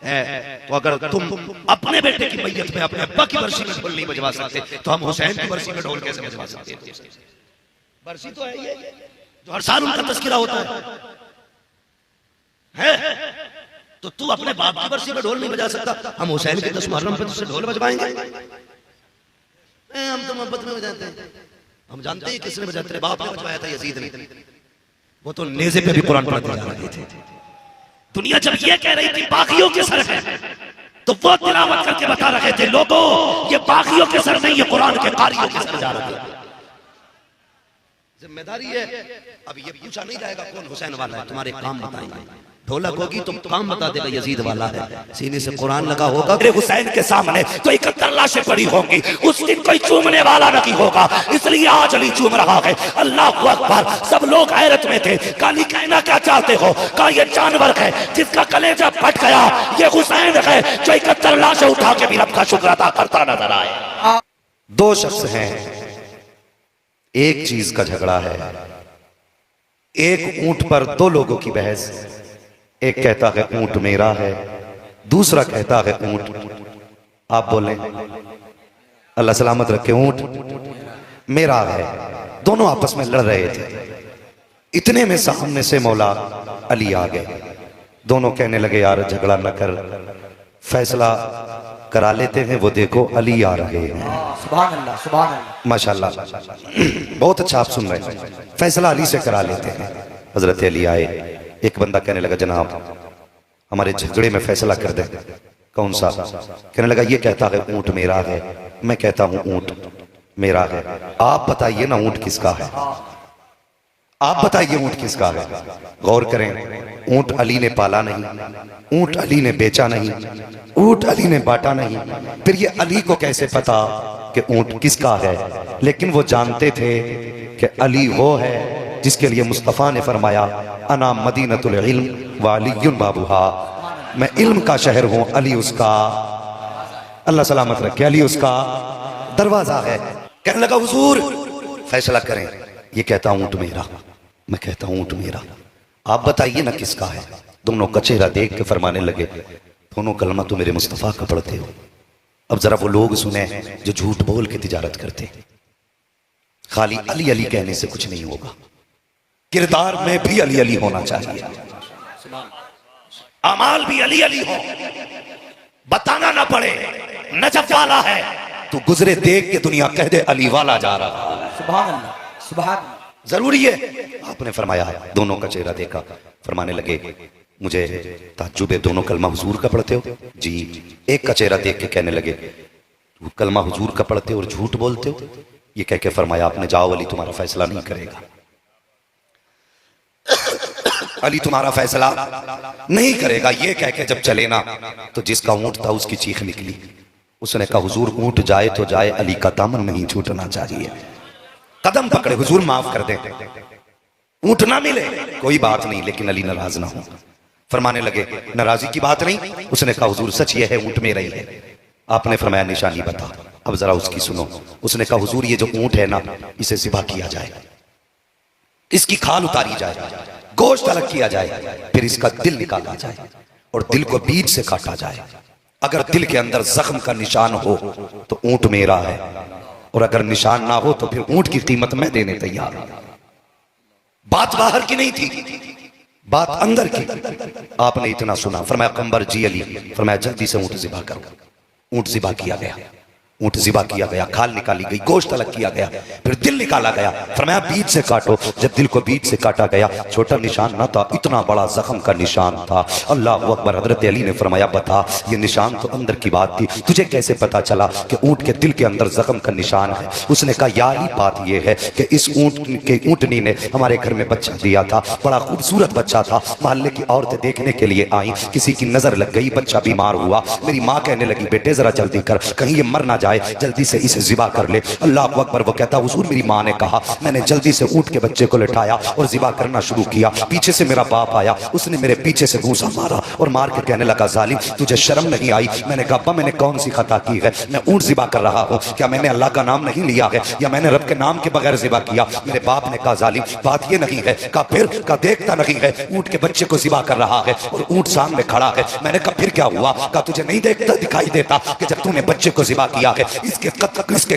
तो अगर तुम अपने बेटे की मैयत में अपने अब्बा की बरसी में ढोल नहीं बजवा सकते तो हम हुसैन की बरसी में ढोल कैसे बजवा सकते? बरसी तो है ये जो हर साल उनका तज़किरा होता है? तो तू अपने बाप की बरसी में ढोल नहीं बजा सकता, हम हुसैन के 10 मुहर्रम पे तुझसे ढोल बजवाएंगे? हम तो मोहब्बत में बजाते हैं, हम जानते हैं किसने बजाया, तेरे बाप ने बजवाया था, यजीद ने। वो तो नेज़े पे भी कुरान पढ़ते जा रहे थे। दुनिया जब ये कह रही थी बागियों के सर है, तो वो तिलावत करके बता रहे थे लोगों ये बागियों के सर नहीं, ये कुरान के कारियों के सर जा रहे थे। जिम्मेदारी है। अब ये पूछा नहीं जाएगा कौन हुसैन वाला है, तुम्हारे काम बताएंगे। ढोलक होगी तुम काम बता देगा यजीद वाला है, सीने से कुरान लगा होगा मेरे हुसैन के सामने तो 71 लाशें पड़ी होंगी, उस दिन कोई चूमने वाला नहीं होगा, इसलिए आज अली चूम रहा है। अल्लाह अकबर। सब लोग हैरत में थे, काली कहना क्या चाहते हो? का ये जानवर है जिसका कलेजा फट गया, ये हुसैन है जो 71 लाशें उठा के भी रब का शुक्र अदा करता नजर आए। 2 शख्स हैं, एक चीज का झगड़ा है, एक ऊंट पर 2 लोगों की बहस। एक कहता है ऊंट मेरा है, दूसरा कहता है ऊंट। आप बोलें अल्लाह सलामत रखे, ऊंट मेरा है। दोनों आपस में लड़ रहे थे। इतने में सामने से मौला अली आ गए। दोनों कहने लगे यार झगड़ा न कर, फैसला करा लेते हैं। वो देखो अली आ रहे हैं। सुभान अल्लाह, सुभान अल्लाह, माशाल्लाह, बहुत अच्छा आप सुन रहे हैं। फैसला अली से करा लेते हैं। हजरत अली आए। एक बंदा कहने लगा जनाब हमारे झगड़े में फैसला कर दे। कौन सा? कहने लगा ये कहता है ऊंट मेरा है, मैं कहता हूं ऊंट मेरा है। आप बताइए ना ऊंट किसका है? आप बताइए ऊंट किसका है? गौर करें, ऊंट अली ने पाला नहीं, ऊंट अली ने बेचा नहीं, ऊंट अली ने बांटा नहीं। फिर ये अली को कैसे पता कि ऊंट किसका है? लेकिन वो जानते थे कि अली वो है जिसके लिए मुस्तफ़ा ने फरमाया अना मदीनतुल इल्म व अलीयुन बाबुहा, मैं इल्म का शहर हूं, अली उसका, अल्लाह सलामत रखे, अली उसका दरवाजा है। कहने लगा हुजूर फैसला करें। ये कहता ऊंट मेरा, मैं कहता हूं ऊंट मेरा, आप बताइए ना किसका है? दोनों कचेरा देख के फरमाने लगे दोनों कलमा तो मेरे मुस्तफ़ा का पढ़ते हो। अब जरा वो लोग सुने जो झूठ बोल के तिजारत करते। खाली अली अली कहने से कुछ नहीं होगा, किरदार में भी अली अली होना चाहिए, अमाल भी अली अली हो, बताना ना पड़े नजफ वाला है तो गुजरे देख के दुनिया कह दे अली वाला जा रहा है। सुभान अल्लाह, सुभान अल्लाह। जरूरी है। आपने फरमाया, दोनों का चेहरा देखा, फरमाने लगे मुझे ताज्जुब है, दोनों कलमा हुजूर का पढ़ते हो? जी। एक का चेहरा देख के कहने लगे कलमा हुजूर का पढ़ते हो और झूठ बोलते हो? ये कह के फरमाया आपने जाओ अली तुम्हारा फैसला नहीं करेगा, अली तुम्हारा फैसला नहीं करेगा। ये कह के जब चले ना तो जिसका ऊंट था उसकी चीख निकली। उसने कहा हुजूर ऊंट जाए तो जाए, अली का दामन नहीं छूटना चाहिए। कदम पकड़े हुजूर माफ कर दे, ऊंट ना मिले कोई बात नहीं लेकिन अली नाराज ना हो। फरमाने लगे नाराजी की बात नहीं। उसने कहा हुजूर सच ये है ऊंट मेरा ही है। आपने फरमाया निशानी बता, अब जरा उसकी सुनो। उसने कहा हुजूर ये जो ऊंट है ना इसे ज़िबा किया जाए, इसकी खाल उतारी जाए, गोश्त अलग किया जाए, फिर इसका दिल निकाला जाए और दिल को बीच से काटा जाए। अगर दिल के अंदर जख्म का निशान हो तो ऊंट मेरा है, और अगर निशान ना हो तो फिर ऊंट की कीमत मैं देने तैयार हूं। बात बाहर की नहीं थी, बात अंदर की। आपने इतना सुना, फरमाया कंबर जी अली, फरमाया जल्दी से ऊंट ज़िबा करो। ऊंट ज़िबा किया गया, ऊंट ज़िबा किया गया, खाल निकाली गई, गोश्त अलग किया गया, फिर दिल निकाला गया। फरमाया बीच से काटो। जब दिल को बीच से काटा गया, छोटा निशान ना था, इतना बड़ा जख्म का निशान था। अल्लाह अकबर। हजरत अली ने फरमाया बता ये निशान तो अंदर की बात थी, तुझे कैसे पता चला कि ऊंट के दिल के अंदर जख्म का निशान है? उसने कहा यारी बात यह है कि इस ऊंटनी ने हमारे घर में बच्चा दिया था, बड़ा खूबसूरत बच्चा था। मोहल्ले की औरतें देखने के लिए आई, किसी की नजर लग गई, बच्चा बीमार हुआ। मेरी माँ कहने लगी बेटे जरा जल्दी कर, कहीं ये मर ना जाए, जल्दी से इसे ज़िबा कर ले। अल्लाह अकबर। वो कहता हुजूर मेरी माँ ने कहा, मैंने जल्दी से ऊंट के बच्चे को लिटाया और ज़िबा करना शुरू किया। पीछे से मेरा बाप आया, उसने मेरे पीछे से घूंसा मारा और मार के कहने लगा जालिम तुझे शर्म नहीं आई? मैंने कहा अब्बा मैंने कौन सी खता की है, मैं ऊंट ज़िबा कर रहा हूँ, क्या मैंने अल्लाह का नाम नहीं लिया है या मैंने रब के नाम के बगैर ज़िबा किया? मेरे बाप ने कहा जालिम बात ये नहीं है। कहा फिर? कहा देखता नहीं है ऊंट के बच्चे को ज़िबा कर रहा है और ऊंट सामने खड़ा है। मैंने कहा फिर क्या हुआ? कहा तुझे नहीं देखता दिखाई देता कि जब तूने बच्चे को ज़िबा किया है इसके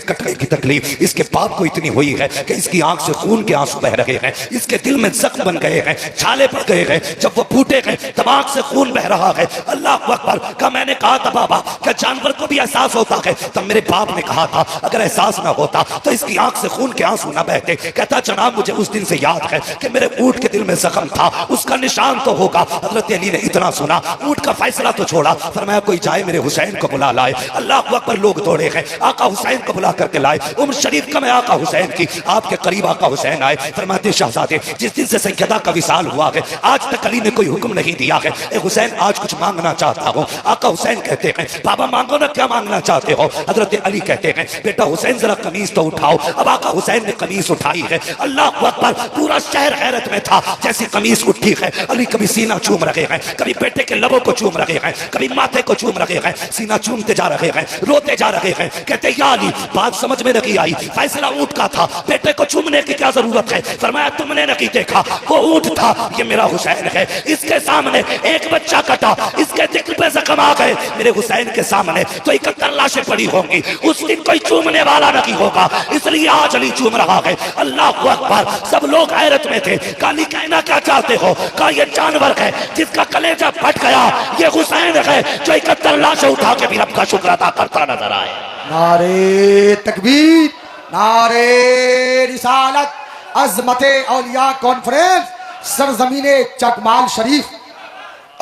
कटने की तकलीफ इसके बाप को इतनी हुई है कि इसकी आंख से खून के आंसू बह रहे हैं, इसके दिल में जख्म बन गए हैं, छाले पड़ गए हैं, जब वो फूटे हैं तब आंख से खून बह रहा है। अल्लाह अकबर। का मैंने कहा था बाबा क्या जानवर को भी एहसास होता है? तब मेरे बाप ने कहा था अगर एहसास ना होता तो इसकी आंख से खून के आंसू ना बहते। कहता जनाब मुझे उस दिन से याद है कि मेरे ऊंट के दिल में जख्म था, उसका निशान तो होगा। हजरत अली ने इतना सुना, ऊंट का फैसला तो छोड़ा, फरमाया कोई जाए मेरे हुसैन को बुला लाए। अल्लाह अकबर। लोग दौड़े हैं, आका हुसैन को बुला करके लाए। उम्र शरीफ का मैं आका हुसैन की, आपके करीब आका हुसैन आए। फरमाते शहजादे जिस दिन से सैयदा का विसाल हुआ है आज तक अली ने कोई हुक्म नहीं दिया है, ए हुसैन आज कुछ मांगना चाहता हूँ। आका हुसैन कहते हैं बाबा मांगो ना, क्या मांगना चाहते हो? हजरत अली कहते हैं बेटा हुसैन जरा कमीज तो उठाओ। अब आका हुसैन ने कमीज उठाई है। अल्लाह अकबर। पूरा शहर हैरत में था, जैसी कमीज उठी है। अली कभी सीना चूम रहे हैं, कभी बेटे के लबों को चूम रहे हैं, कभी माथे को चूम रहे हैं, सीना चूमते जा रहे हैं, रोते जा रहे हैं, कहते या अली बात समझ में नहीं आई, फैसला ऊंट का था, बेटे को चूमने की क्या जरूरत है? फरमाया तुमने नहीं देखा, वो ऊंट था, ये मेरा हुसैन है, इसके सामने एक बच्चा कटा, इसके जिक्र पे जख्म आ गए, मेरे हुसैन के सामने तो 71 लाशें पड़ी होंगी, उस दिन कोई चूमने वाला नहीं होगा, इसलिए आज अली चूम रहा है। अल्लाह अकबर। सब लोग हैरत में थे। काली कहना क्या चाहते हो? कहा ये जानवर है जिसका कलेजा फट गया, ये हुसैन है जो 71 लाशें उठा के भी रब का शुक्र अदा करता नजर आए। नारे तकबीर, नारे रिसालत, अजमते औलिया कॉन्फ्रेंस, सरजमीने चकमाल शरीफ।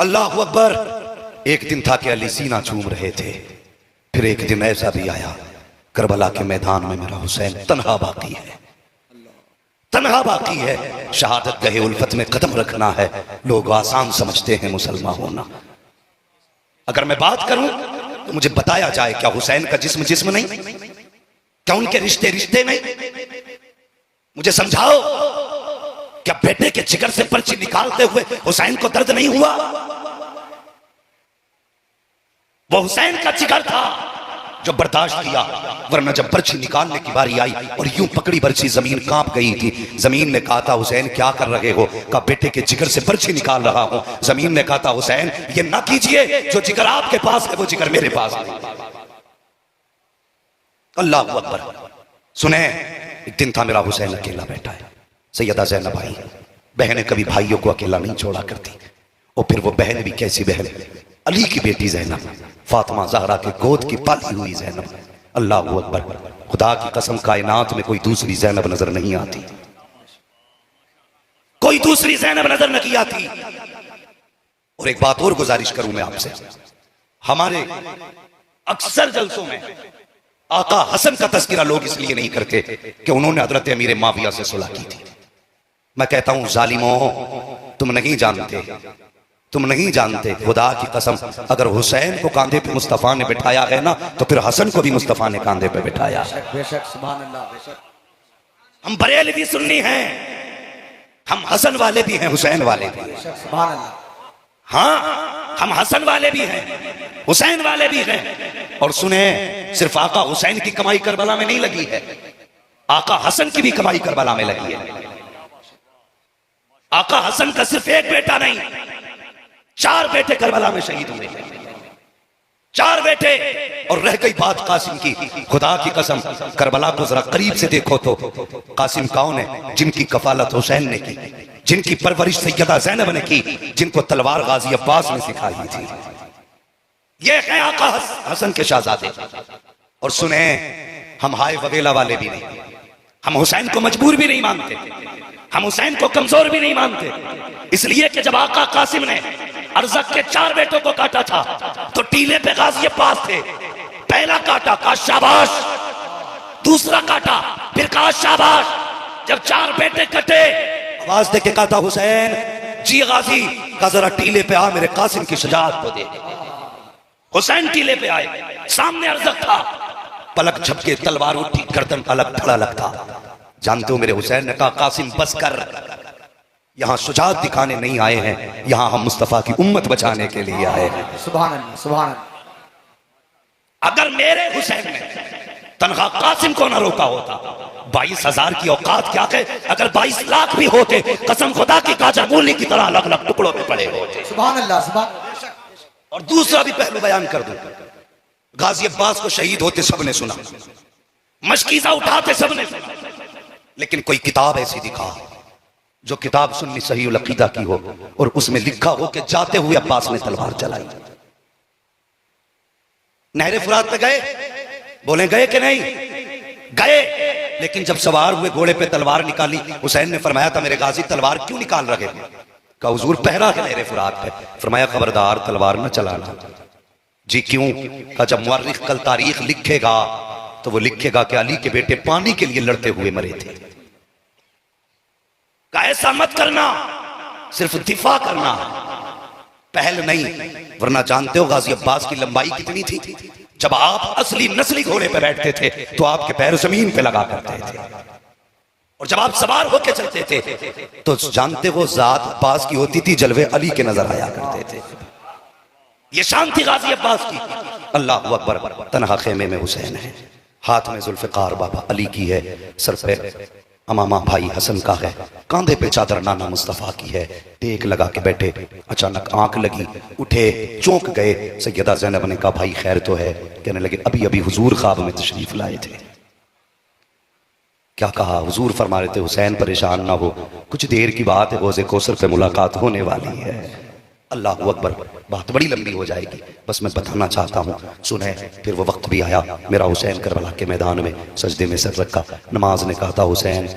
अल्लाह अकबर। एक दिन था कि अली सीना चूम रहे थे, फिर एक दिन ऐसा भी आया करबला के मैदान में मेरा हुसैन तन्हा बाकी है, तन्हा बाकी है। शहादत गहे उल्फत में कदम रखना है। लोग आसान समझते हैं मुसलमान होना। अगर मैं बात करूं तो मुझे बताया जाए क्या हुसैन का जिस्म जिस्म नहीं, क्या उनके रिश्ते रिश्ते नहीं? मुझे समझाओ, क्या बेटे के जिगर से पर्ची निकालते हुए हुसैन को दर्द नहीं हुआ? वो हुसैन का जिगर था जो बर्दाश्त किया, वरना जब पर्ची निकालने की बारी आई और यूं पकड़ी पर्ची जमीन कांप गई थी। जमीन ने कहा था हुसैन क्या कर रहे हो? कहा बेटे के जिगर से पर्ची निकाल रहा हूं। जमीन ने कहा था हुसैन ये ना कीजिए, जो जिगर आपके पास है वो जिगर मेरे पास है। अल्लाह अकबर। सुने, एक दिन था मेरा हुसैन अकेला बैठा है। सैयदा ज़ैनब आई, बहनें कभी भाइयों को अकेला नहीं छोड़ा करती, और फिर वो बहन भी कैसी बहन, अली की बेटी ज़ैनब, फातिमा ज़हरा के गोद की पाली हुई ज़ैनब। अल्लाह अकबर। खुदा की कसम कायनात में कोई दूसरी ज़ैनब नजर नहीं आती, कोई दूसरी ज़ैनब नजर नहीं आती। और एक बात और गुजारिश करूं मैं आपसे, हमारे अक्सर जलसों में आका हसन का तज़किरा लोग इसलिए नहीं करते कि उन्होंने हजरत अमीर माविया से सुलह की थी। मैं कहता हूं जालिमों, तुम नहीं जानते, तुम नहीं जानते। खुदा की कसम, अगर हुसैन को कांधे पे मुस्तफा ने बिठाया है ना, तो फिर हसन को भी मुस्तफा ने कांधे पे बिठाया। बेशक, सुभान अल्लाह, बेशक। हम बरेलवी सुन्नी हैं, हम हसन वाले भी हैं, हुसैन वाले भी हैं। सुभान अल्लाह। हाँ, हम हसन वाले भी हैं, हुसैन वाले भी हैं। और सुने, सिर्फ आका हुसैन की कमाई करबला में नहीं लगी है, आका हसन की भी कमाई करबला में लगी है। आका हसन का सिर्फ एक बेटा नहीं, 4 बेटे करबला में शहीद हुए, 4 बेटे। और रह गई बात कासिम की, खुदा की कसम करबला को जरा करीब से देखो तो कासिम कौन है? जिनकी कफालत हुसैन ने की, जिनकी परवरिश सैयदा ज़ैनब ने की, जिनको तलवार गाजी अब्बास ने सिखाई थी। ये है आका हसन के शहजादे। और सुने, हम हाय वगेला वाले भी नहीं, हम हुसैन को मजबूर भी नहीं मानते, हम हुसैन को कमजोर भी नहीं मानते। इसलिए कि जब आका कासिम ने अरज़क के 4 बेटों को काटा था तो टीले पे गाजी अब्बास थे। पहला काटा, कहा शाबाश, दूसरा काटा, फिर कहा शाबाश। जब 4 बेटे कटे, आवाज दे के कहा था हुसैन जी गाजी का जरा टीले पे आ, मेरे कासिम की शजाअत को दे। हुसैन टीले पे आए, सामने अरज़क था, पलक झपके, तलवार उठी, गर्दन अलग धड़ा अलग था। जानते हो मेरे हुसैन ने कहा कासिम बस कर, यहां शुजाअत दिखाने नहीं आए हैं, यहां हम मुस्तफा की उम्मत बचाने के लिए आए हैं। सुभान अल्लाह, सुभान अल्लाह। अगर मेरे हुसैन ने तनखा कासिम को ना रोका होता, 22,000 की औकात क्या है, अगर 22 लाख भी होते, कसम खुदा की काजा मूली की तरह अलग अलग टुकड़ों में पड़े होते। सुभान अल्लाह, सुभान। और दूसरा भी पहलू बयान कर दूं, गाजी अब्बास को शहीद होते सबने सुना, मशकीज़ा उठाते सबने सुना, लेकिन कोई किताब ऐसी दिखा जो किताब सुन्नी सही उल अकीदा की हो और उसमें लिखा हो कि जाते हुए अब्बास ने तलवार चलाई। नहरे फुरात पे गए, बोले गए कि नहीं गए, लेकिन जब सवार हुए घोड़े पे तलवार निकाली, हुसैन ने फरमाया था मेरे गाजी तलवार क्यों निकाल रहे थे? कहा हुजूर पहरा है नहरे फुरात पे। फरमाया खबरदार तलवार न चलाना। जी क्यों? कहा जब मुअर्रिख कल तारीख लिखेगा तो वो लिखेगा कि अली के बेटे पानी के लिए लड़ते हुए मरे थे। ऐसा मत करना, सिर्फ दिफा करना, पहल नहीं। वरना जानते हो गाजी अब्बास की लंबाई कितनी थी? जब आप असली नस्ली घोड़े पे बैठते थे तो आपके पैर जमीन पे लगा करते थे, और जब आप सवार होके चलते थे तो जानते हो जात अब्बास की होती थी, जलवे अली के नजर आया करते थे। ये शान थी गाजी अब्बास की। अल्लाह अकबर। तनहा खेमे में हुसैन है, हाथ में जुल्फ़िकार बाबा अली की है, सर पे अमामा भाई हसन का है, कांधे पे चादर नाना मुस्तफ़ा की है, टेक लगा के बैठे। अचानक आंख लगी, उठे, चौंक गए। सैयदा ज़ैनब ने कहा भाई खैर तो है? कहने लगे अभी अभी हुजूर ख्वाब में तशरीफ लाए थे। क्या कहा? हुजूर फरमा रहे थे हुसैन परेशान ना हो, कुछ देर की बात है, रोज़े कौसर पे मुलाकात होने वाली है। अल्लाह अकबर। बात बड़ी लंबी हो जाएगी, बस मैं बताना चाहता हूँ, सुने। फिर वो वक्त भी आया, मेरा हुसैन करबला के मैदान में सजदे में सर रखा। नमाज ने कहा था हुसैन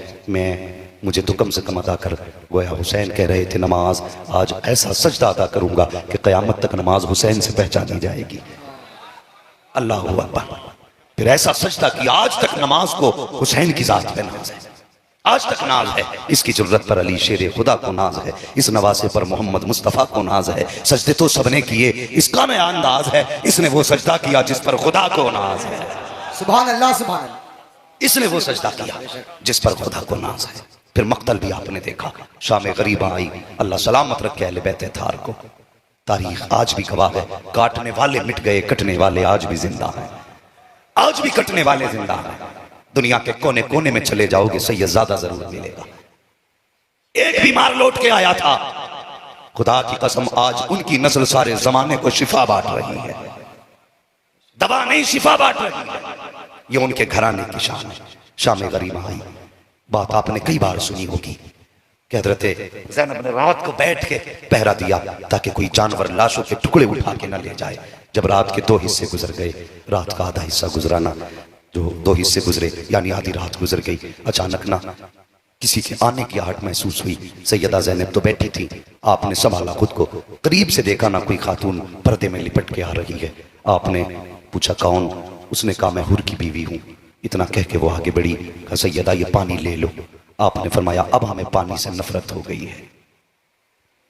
मुझे तो कम से कम अदा कर। गोया हुसैन कह रहे थे नमाज आज ऐसा सजदा अदा करूंगा कि क़यामत तक नमाज हुसैन से पहचानी जाएगी। अल्लाह अकबर। फिर ऐसा सजदा कि आज तक नमाज को हुसैन की जात पे नाज है, आज तक नाज है। इसकी जरूरत पर अली शेर खुदा को नाज है, इस नवासे पर मोहम्मद मुस्तफ़ा को नाज है। सजदे तो सबने किए, इसका नया अंदाज है, इसने वो सजदा किया जिस पर खुदा को नाज है। सुभान अल्लाह, सुभान अल्लाह। इसने वो सजदा किया जिस पर खुदा को नाज है। फिर मक्तल भी आपने देखा, शाम गरीबा आई, अल्लाह सलामत रखे अहले बैत थार को। तारीख आज भी गवाह है, काटने वाले मिट गए, कटने वाले आज भी जिंदा हैं, आज भी कटने वाले जिंदा हैं। दुनिया के कोने कोने में चले जाओगे सैयदजादा जरूर मिलेगा। एक बीमार लौट के आया था, खुदा की कसम आज उनकी नस्ल सारे जमाने को शिफा बांट रही है, दवा नहीं शिफा बांट रही है। ये उनके घराने की शान है। शाम गरीबा आई, बात आपने कई बार सुनी होगी कि हज़रत ज़ैनब ने रात को बैठ के पहरा दिया ताकि कोई जानवर लाशों के टुकड़े उठा के ना ले जाए। जब रात के 2 हिस्से गुजर गए, रात का आधा हिस्सा गुजराना, जो 2 हिस्से गुजरे यानी आधी रात गुजर गई, अचानक ना किसी के आने की आहट महसूस हुई। सैयदा ज़ैनब तो बैठी थी, आपने संभाला खुद को, करीब से देखा ना कोई खातून पर्दे में लिपट के आ रही है। आपने पूछा कौन? उसने कहा मैं हुर की बीवी हूँ। इतना कह के वो आगे बढ़ी, कहा सैयदा ये पानी ले लो। आपने फरमाया अब हमें पानी से नफरत हो गई है,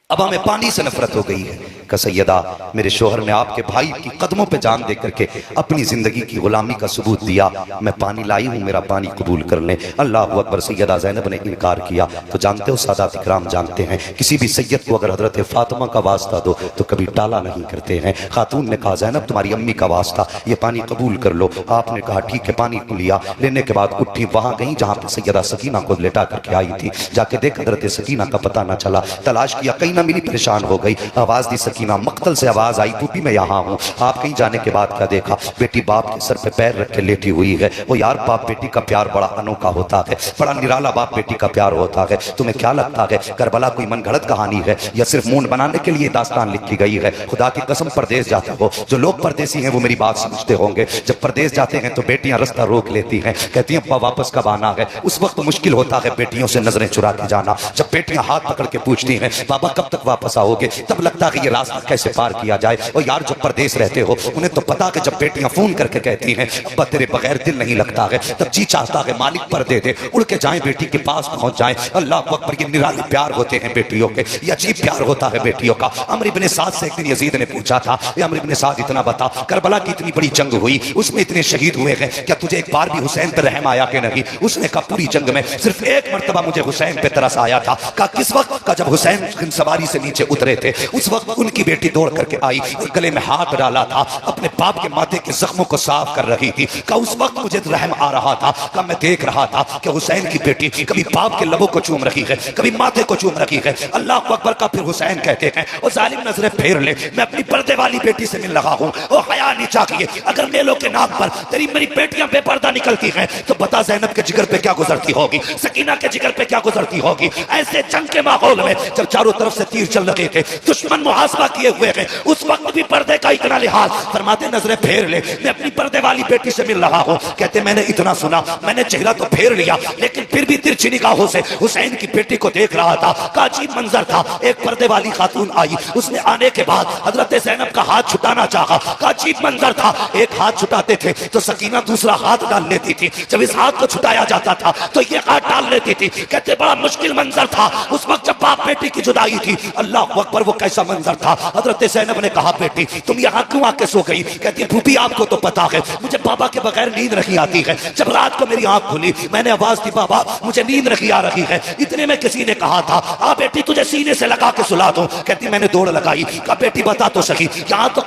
अब हमें पानी से नफरत हो गई है। कहा सैयदा मेरे शोहर ने आपके भाई की कदमों पे जान दे करके अपनी जिंदगी की गुलामी का सबूत दिया, मैं पानी लाई हूं, मेरा पानी कबूल कर ले। अल्लाह अकबर। सैयदा ज़ैनब ने इनकार किया। तो जानते हो, सादात इकराम जानते हैं, किसी भी सैयद को अगर हजरत फातिमा का वास्ता दो तो कभी टाला नहीं करते हैं। खातून ने कहा ज़ैनब तुम्हारी अम्मी का वास्ता, ये पानी कबूल कर लो। आपने कहा ठीक है, पानी को लिया। लेने के बाद उठी, वहां गई जहां पर सैयदा सकीना को लेटा करके आई थी। जाके देख हजरत सकीना का पता ना चला, तलाश किया, कहीं ना मिली, परेशान हो गई। आवाज दी सकीना, मक्तल से आवाज आई पुपी मैं यहाँ हूँ। आप कहीं जाने के बाद क्या देखा? बेटी बाप के सर पे पैर रख के लेटी हुई है। वो यार बाप बेटी का प्यार बड़ा अनोखा होता है, बड़ा निराला बाप बेटी का प्यार होता है। तुम्हें क्या लगता है करबला कोई मनगढ़ंत कहानी है या सिर्फ मूड बनाने के लिए दास्तान लिखी गई है? खुदा की कसम परदेश जाते हो, जो लोग परदेसी हैं वो मेरी बात समझते होंगे। जब परदेश जाते हैं तो बेटियां रास्ता रोक लेती हैं, कहती हैं अब्बा वापस कब आना है। उस वक्त मुश्किल होता है बेटियों से नजरें चुरा के जाना। जब बेटियां हाथ पकड़ के पूछती हैं बाबा कब तक वापस आओगे, तब लगता है कि ये रास्ता कैसे पार किया जाए। और यार जो परदेश रहते हो उन्हें तो पता है जब बेटियां फोन करके कहती हैं अब्बा तेरे बगैर दिल नहीं लगता है, तब जी चाहता है मालिक पर्दे दे, उड़ के जाएं बेटी के पास पहुंच जाएं। अल्लाह अकबर। ये निराले प्यार होते हैं बेटियों के, ये अजीब प्यार होता है बेटियों का। अमर इब्ने साद से एक दिन यजीद ने पूछा था, अमर इब्ने साद इतना बता, करबला की इतनी बड़ी जंग हुई, उसमें इतने शहीद हुए हैं, क्या तुझे एक बार भी हुसैन पर रहम आया कि नहीं? उसने कहा पूरी जंग में सिर्फ एक मर्तबा मुझे हुसैन पे तरस आया था। कहा किस वक्त? का जब हुसैन सवारी से नीचे उतरे थे, उस वक्त उनकी बेटी दौड़ करके आई और गले में हाथ डाला था, अपने बाप के माथे के जख्मों को साफ कर रही थी। कहा उस वक्त मुझे रहम आ रहा था। कहा मैं देख रहा था कि हुसैन की बेटी कभी बाप के लबों को चूम रही है, कभी माथे को चूम रही है। अल्लाह अकबर का। फिर हुसैन कहते हैं और जालिम नजरें फेर ले, मैं अपनी पर्दे वाली बेटी से मिल रहा हूँ, और हया नहीं चाहिए। अगर मेलों के नाम पर तेरी मेरी बेटियां बेपर्दा निकलती हैं तो बता ज़ैनब के जिगर पे क्या गुजरती होगी, सकीना के जिगर पे क्या गुजरती होगी। ऐसे जंग के माहौल में जब चारों तरफ से तीर चल रहे थे, दुश्मन मुहासबा किए हुए हैं, उस वक्त भी पर्दे का इतना लिहाज। फरमाते नजरें फेर ले, मैं अपनी पर्दे वाली बेटी से मिल रहा हूँ। कहते मैंने इतना सुना, मैंने चेहरा तो फेर लिया, लेकिन फिर भी तिरछी निगाहों से हुसैन की बेटी को देख रहा था। का अजीब मंजर था, एक पर्दे वाली खातून आई, उसने आने के बाद हजरत ज़ैनब का हाथ छुटाना चाहा। का अजीब मंजर था, एक हाथ छुटाते थे तो सकीना दूसरा हाथ डाल लेती थी, जब इस हाथ को छुटाया जाता था तो ये हाथ डाल लेती थी। कहते बड़ा मुश्किल मंजर था उस वक्त जब बाप बेटी की जुदाई थी। अल्लाह अकबर। वो कैसा मंजर था? हजरत ज़ैनब ने कहा बेटी तुम यहाँ क्यों आके सो गई? कहती है फूफी आपको तो पता है मुझे बाबा के बगैर नींद नहीं आती है। जब रात को मेरी आंख खुली मैंने आवाज दी बाबा मुझे नींद नहीं आ रही है। इतने में किसी ने कहा था आ बेटी तुझे सीने से लगा के सुला दूं। कहती मैंने दौड़ लगाई, कहा बेटी बता तो सही यहाँ तो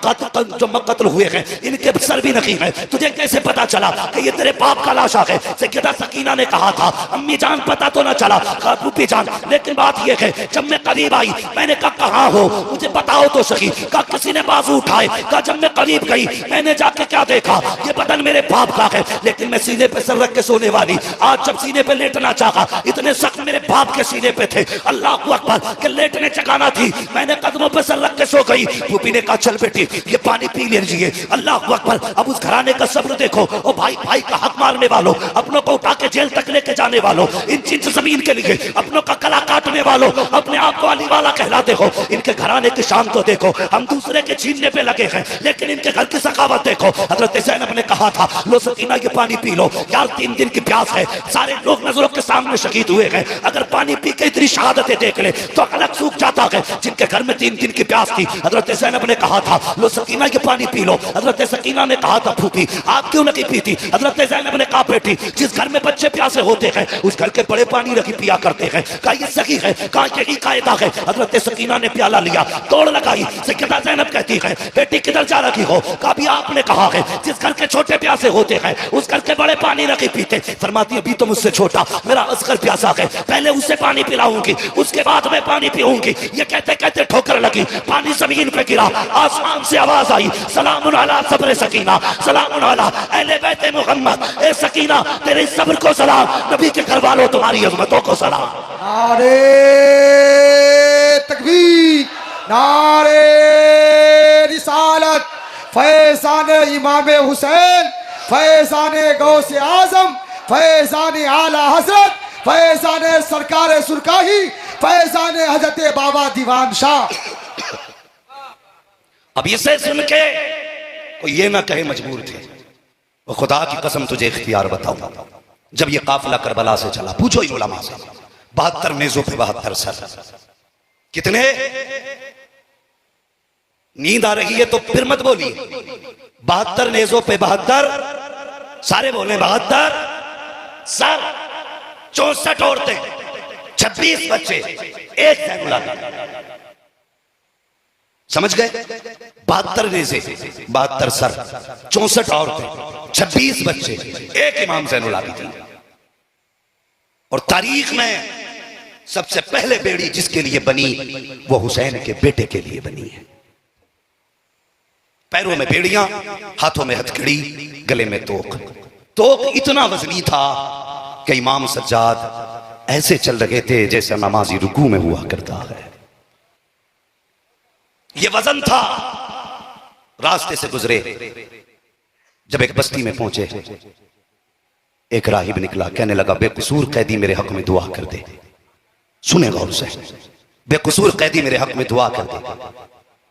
जो कत्ल हुए हैं इनके सर भी नहीं है, तुझे कैसे पता चला कि ये तेरे बाप का लाशा है। सैयदा सकीना ने कहा था अम्मी जान पता तो ना चला, कहा फूफी जान लेकिन बात यह है जब मैं करीब आई मैंने कहा कहाँ हो मुझे बताओ तो सही। कहा किसी ने बाजू उठाए। कहा जब मैं करीब गई मैंने जाके क्या देखा ये बदन मेरे बाप का है, लेकिन मैं सीने पे सर रख के सोने वाली आज जब सीने पे लेटना चाहा इतने सख्त मेरे बाप के सीने पे थे अल्लाह अकबर के लेटने जगाना थी मैंने कदमों पे सर रख के सो गई। फूफी ने कहा चल बेटी ये पानी पी लीजिए। अल्लाह अकबर अब उस घराने का सब्र देखो। ओ भाई भाई का हक मारने वालों, अपनों को उठा के जेल तक लेके जाने वालों, इन इंच जमीन के लिए अपनों का गला काटने वालों, अपने आप को अली वाला कहलाते हो, इनके घराने की शान तो देखो। हम दूसरे के छीनने पे लगे हैं लेकिन इनके घर की सखावत देखो। हजरत ज़ैनब ने कहा था लो सकीना ये पानी पी लो यार 3 दिन की प्यास है, सारे लोग नजरों के सामने शहीद हुए हैं, अगर पानी पी के इतनी शहादतें देख ले तो अलग सूख जाता है। जिनके घर में 3 दिन की प्यास थी हजरत ज़ैनब ने कहा था लो सकीना ये पानी पी लो। हजरत सकीना ने कहा था फूफी आप क्यों नहीं पीती। हजरत ज़ैनब ने कहा बेटी जिस घर में बच्चे प्यासे होते हैं उस घर के बड़े पानी रखी पिया करते हैं। कहा ये सही है, कहा यही कायदा है। हजरत सकीना ने प्याला लिया तोड़ लगाई। सैयदा ज़ैनब कहती है बेटी किधर जा रही हो। कहा भी आपने कहा है जिस घर के छोटे प्यासे होते हैं उस घर के बड़े पानी रखी पीते। फरमाती अभी तो मुझसे छोटा मेरा असगर प्यासा है, पहले उससे पानी पिलाऊंगी उसके बाद मैं पानी पीऊंगी। ये कहते कहते ठोकर लगी, पानी जमीन पे गिरा, आसमान से आवाज आई सलामुन अला सब्र सकीना, सलामुन अला अहले बैत मोहम्मद। ए सकीना तेरे सब्र को सलाम, नबी के घर वालों तुम्हारी अजमतों को सलाम। नारे तकबीर, नारे रिसालत, फैज़ान इमाम हुसैन, फैज़ान गौसे आजम, फैज़ान आला हजरत, फैज़ान सरकार सुरकाही, फैज़ान हजरत बाबा दीवान शाह। अब इसे सुन के कोई ये ना कहे मजबूर थे। वो खुदा की कसम तुझे इख्तियार बताऊं, जब ये काफिला करबला से चला पूछो इन उलमा से 72 नेज़ों पे 72 सर। कितने नींद आ रही है तो फिर मत बोलिए 72 नेज़ों पे 72 सारे बोले 72 सर, 64 औरतें, 26 बच्चे, एक ज़ैनुलाबदीन। समझ गए 72 नेज़े 72 सर, 64 औरतें, 26 बच्चे, एक इमाम ज़ैनुलाबदीन। और तारीख में सबसे पहले बेड़ी जिसके लिए बनी वो हुसैन के बेटे के लिए बनी है। पैरों में बेड़ियां, हाथों में हथकड़ी, गले में तोक। तोक इतना वजनी था कि इमाम सज्जाद ऐसे चल रहे थे जैसे नमाजी रुकू में हुआ करता है। ये वजन था। रास्ते से गुजरे, जब एक बस्ती में पहुंचे एक राहिब निकला, कहने लगा बेकसूर कैदी मेरे हक में दुआ कर दे। सुने गौर से, बेकसूर कैदी मेरे हक में दुआ कर दे।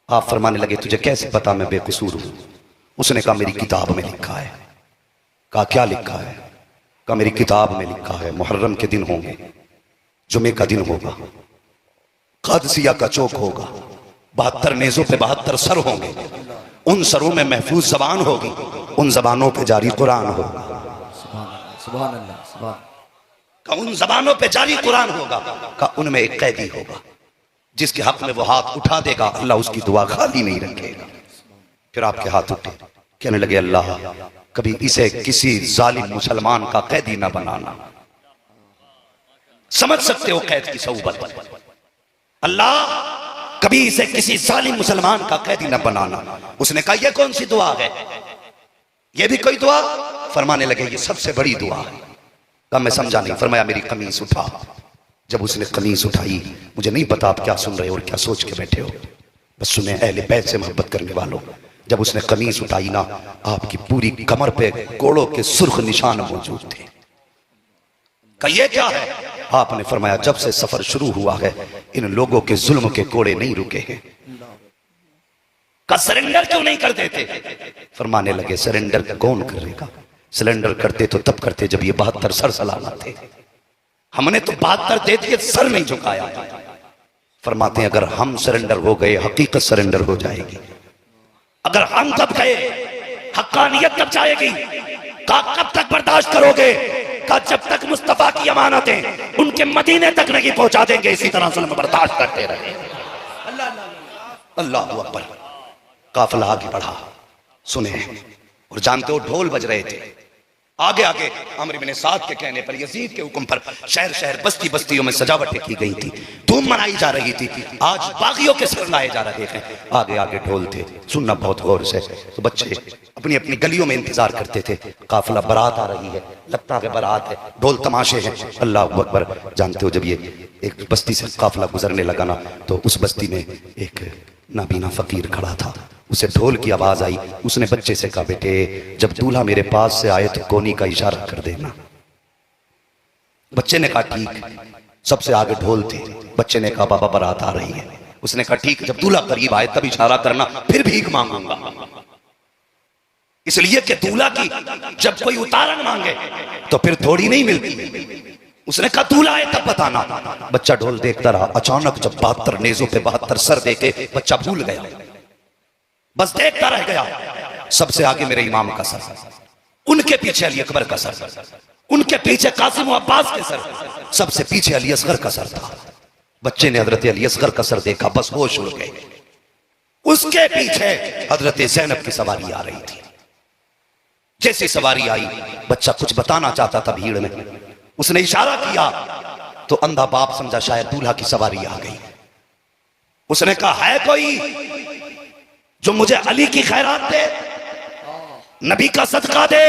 आप फरमाने लगे तुझे कैसे पता मैं बेकसूर हूं। उसने कहा मेरी किताब में लिखा है। कहा क्या लिखा है। कहा मेरी किताब में लिखा है मुहर्रम के दिन होंगे, जुमे का दिन होगा, कादसिया का चौक होगा, 72 नेज़ों पे 72 सर होंगे, उन सरों में महफूज जबान होगी, उन जबानों पे जारी कुरान होगा। सुभान अल्लाह, सुभान। का उन जबानों पे जारी कुरान होगा, का उनमें एक कैदी होगा जिसके हक में वो हाथ उठा देगा अल्लाह उसकी दुआ खाली नहीं रखेगा। फिर आपके हाथ उठे, कहने लगे अल्लाह कभी इसे किसी जालिम मुसलमान का कैदी ना बनाना। समझ सकते हो कैद की सऊबत। अल्लाह कभी इसे किसी जालिम मुसलमान का कैदी ना बनाना। उसने कहा यह कौन सी दुआ है, यह भी कोई दुआ। फरमाने लगे ये सबसे बड़ी दुआ है। कहा मैं समझा नहीं। फरमाया मेरी कमीज उठा। जब उसने कमीज उठाई, मुझे नहीं पता आप क्या सुन रहे हो और क्या सोच के बैठे हो, बस सुने अहले बैत से मोहब्बत करने वालों। जब उसने कमीज उठाई ना, आपकी पूरी कमर पे कोड़ों के सुर्ख निशान मौजूद थे। कहा ये क्या है। आपने फरमाया जब से सफर शुरू हुआ है इन लोगों के जुल्म के कोड़े नहीं रुके हैं। का सरेंडर क्यों नहीं कर देते। फरमाने लगे सरेंडर कौन करेगा, सरेंडर करते तो तब करते जब ये 72 सर सलामत थे। हमने तो 72 दे दिए, सर नहीं झुकाया। फरमाते हैं अगर हम सरेंडर हो गए हकीकत सरेंडर हो जाएगी। अगर हम दब गए हक्कानियत कब जाएगी? कहा कब तक बर्दाश्त करोगे? कहा जब तक मुस्तफा की अमानतें उनके मदीने तक नहीं पहुंचा देंगे, इसी तरह जुल्म बर्दाश्त करते रहे। अल्लाह अकबर। काफिला आगे बढ़ा, सुने और जानते हो ढोल बज रहे थे। आगे आगे अमर इब्ने साद के कहने पर, यजीद के हुक्म पर शहर शहर बस्ती बस्तियों में सजावटें की गई थी, धूम मनाई जा रही थी। आज बागियों के सिर लाए जा रहे थे, आगे आगे ढोल थे। सुनना बहुत गौर से। तो बच्चे अपनी अपनी गलियों में इंतजार करते थे। काफिला बारात आ रही है, लगता है बारात है, ढोल तमाशे हैं। अल्लाह अकबर। जानते हो जब ये एक बस्ती से काफिला गुजरने लगा ना, तो उस बस्ती में एक नाबीना फकीर खड़ा था। उसे ढोल की आवाज आई। उसने बच्चे से कहा, बेटे जब दूल्हा मेरे पास से आए तो कोनी का इशारा कर देना। बच्चे ने कहा ठीक। सबसे आगे ढोल थे। बच्चे ने कहा बाबा बारात आ रही है। उसने कहा ठीक, जब दूल्हा करीब आए तब इशारा करना, फिर भीख मांगूंगा। इसलिए कि दूल्हा की जब कोई उतारन मांगे तो फिर थोड़ी नहीं मिलती। उसने कहा दूल्हा आए तब बताना। बच्चा ढोल देखता रहा। अचानक जब 72 नेजों पे 72 सर देखे, बच्चा भूल गया, बस देखता रह गया। सबसे आगे मेरे इमाम का सर, उनके पीछे अली अकबर का सर, उनके पीछे कासिम अब्बास के सर, सबसे पीछे अली असगर का सर था। बच्चे ने हजरत अली असगर का सर देखा, बस होश उड़ गए। उसके पीछे हजरत ज़ैनब की सवारी आ रही थी। जैसी सवारी आई, बच्चा कुछ बताना चाहता था भीड़ में। उसने इशारा किया तो अंधा बाप समझा शायद दूल्हा की सवारी आ गई। उसने कहा है कोई जो मुझे अली की खैरात दे, नबी का सदका दे?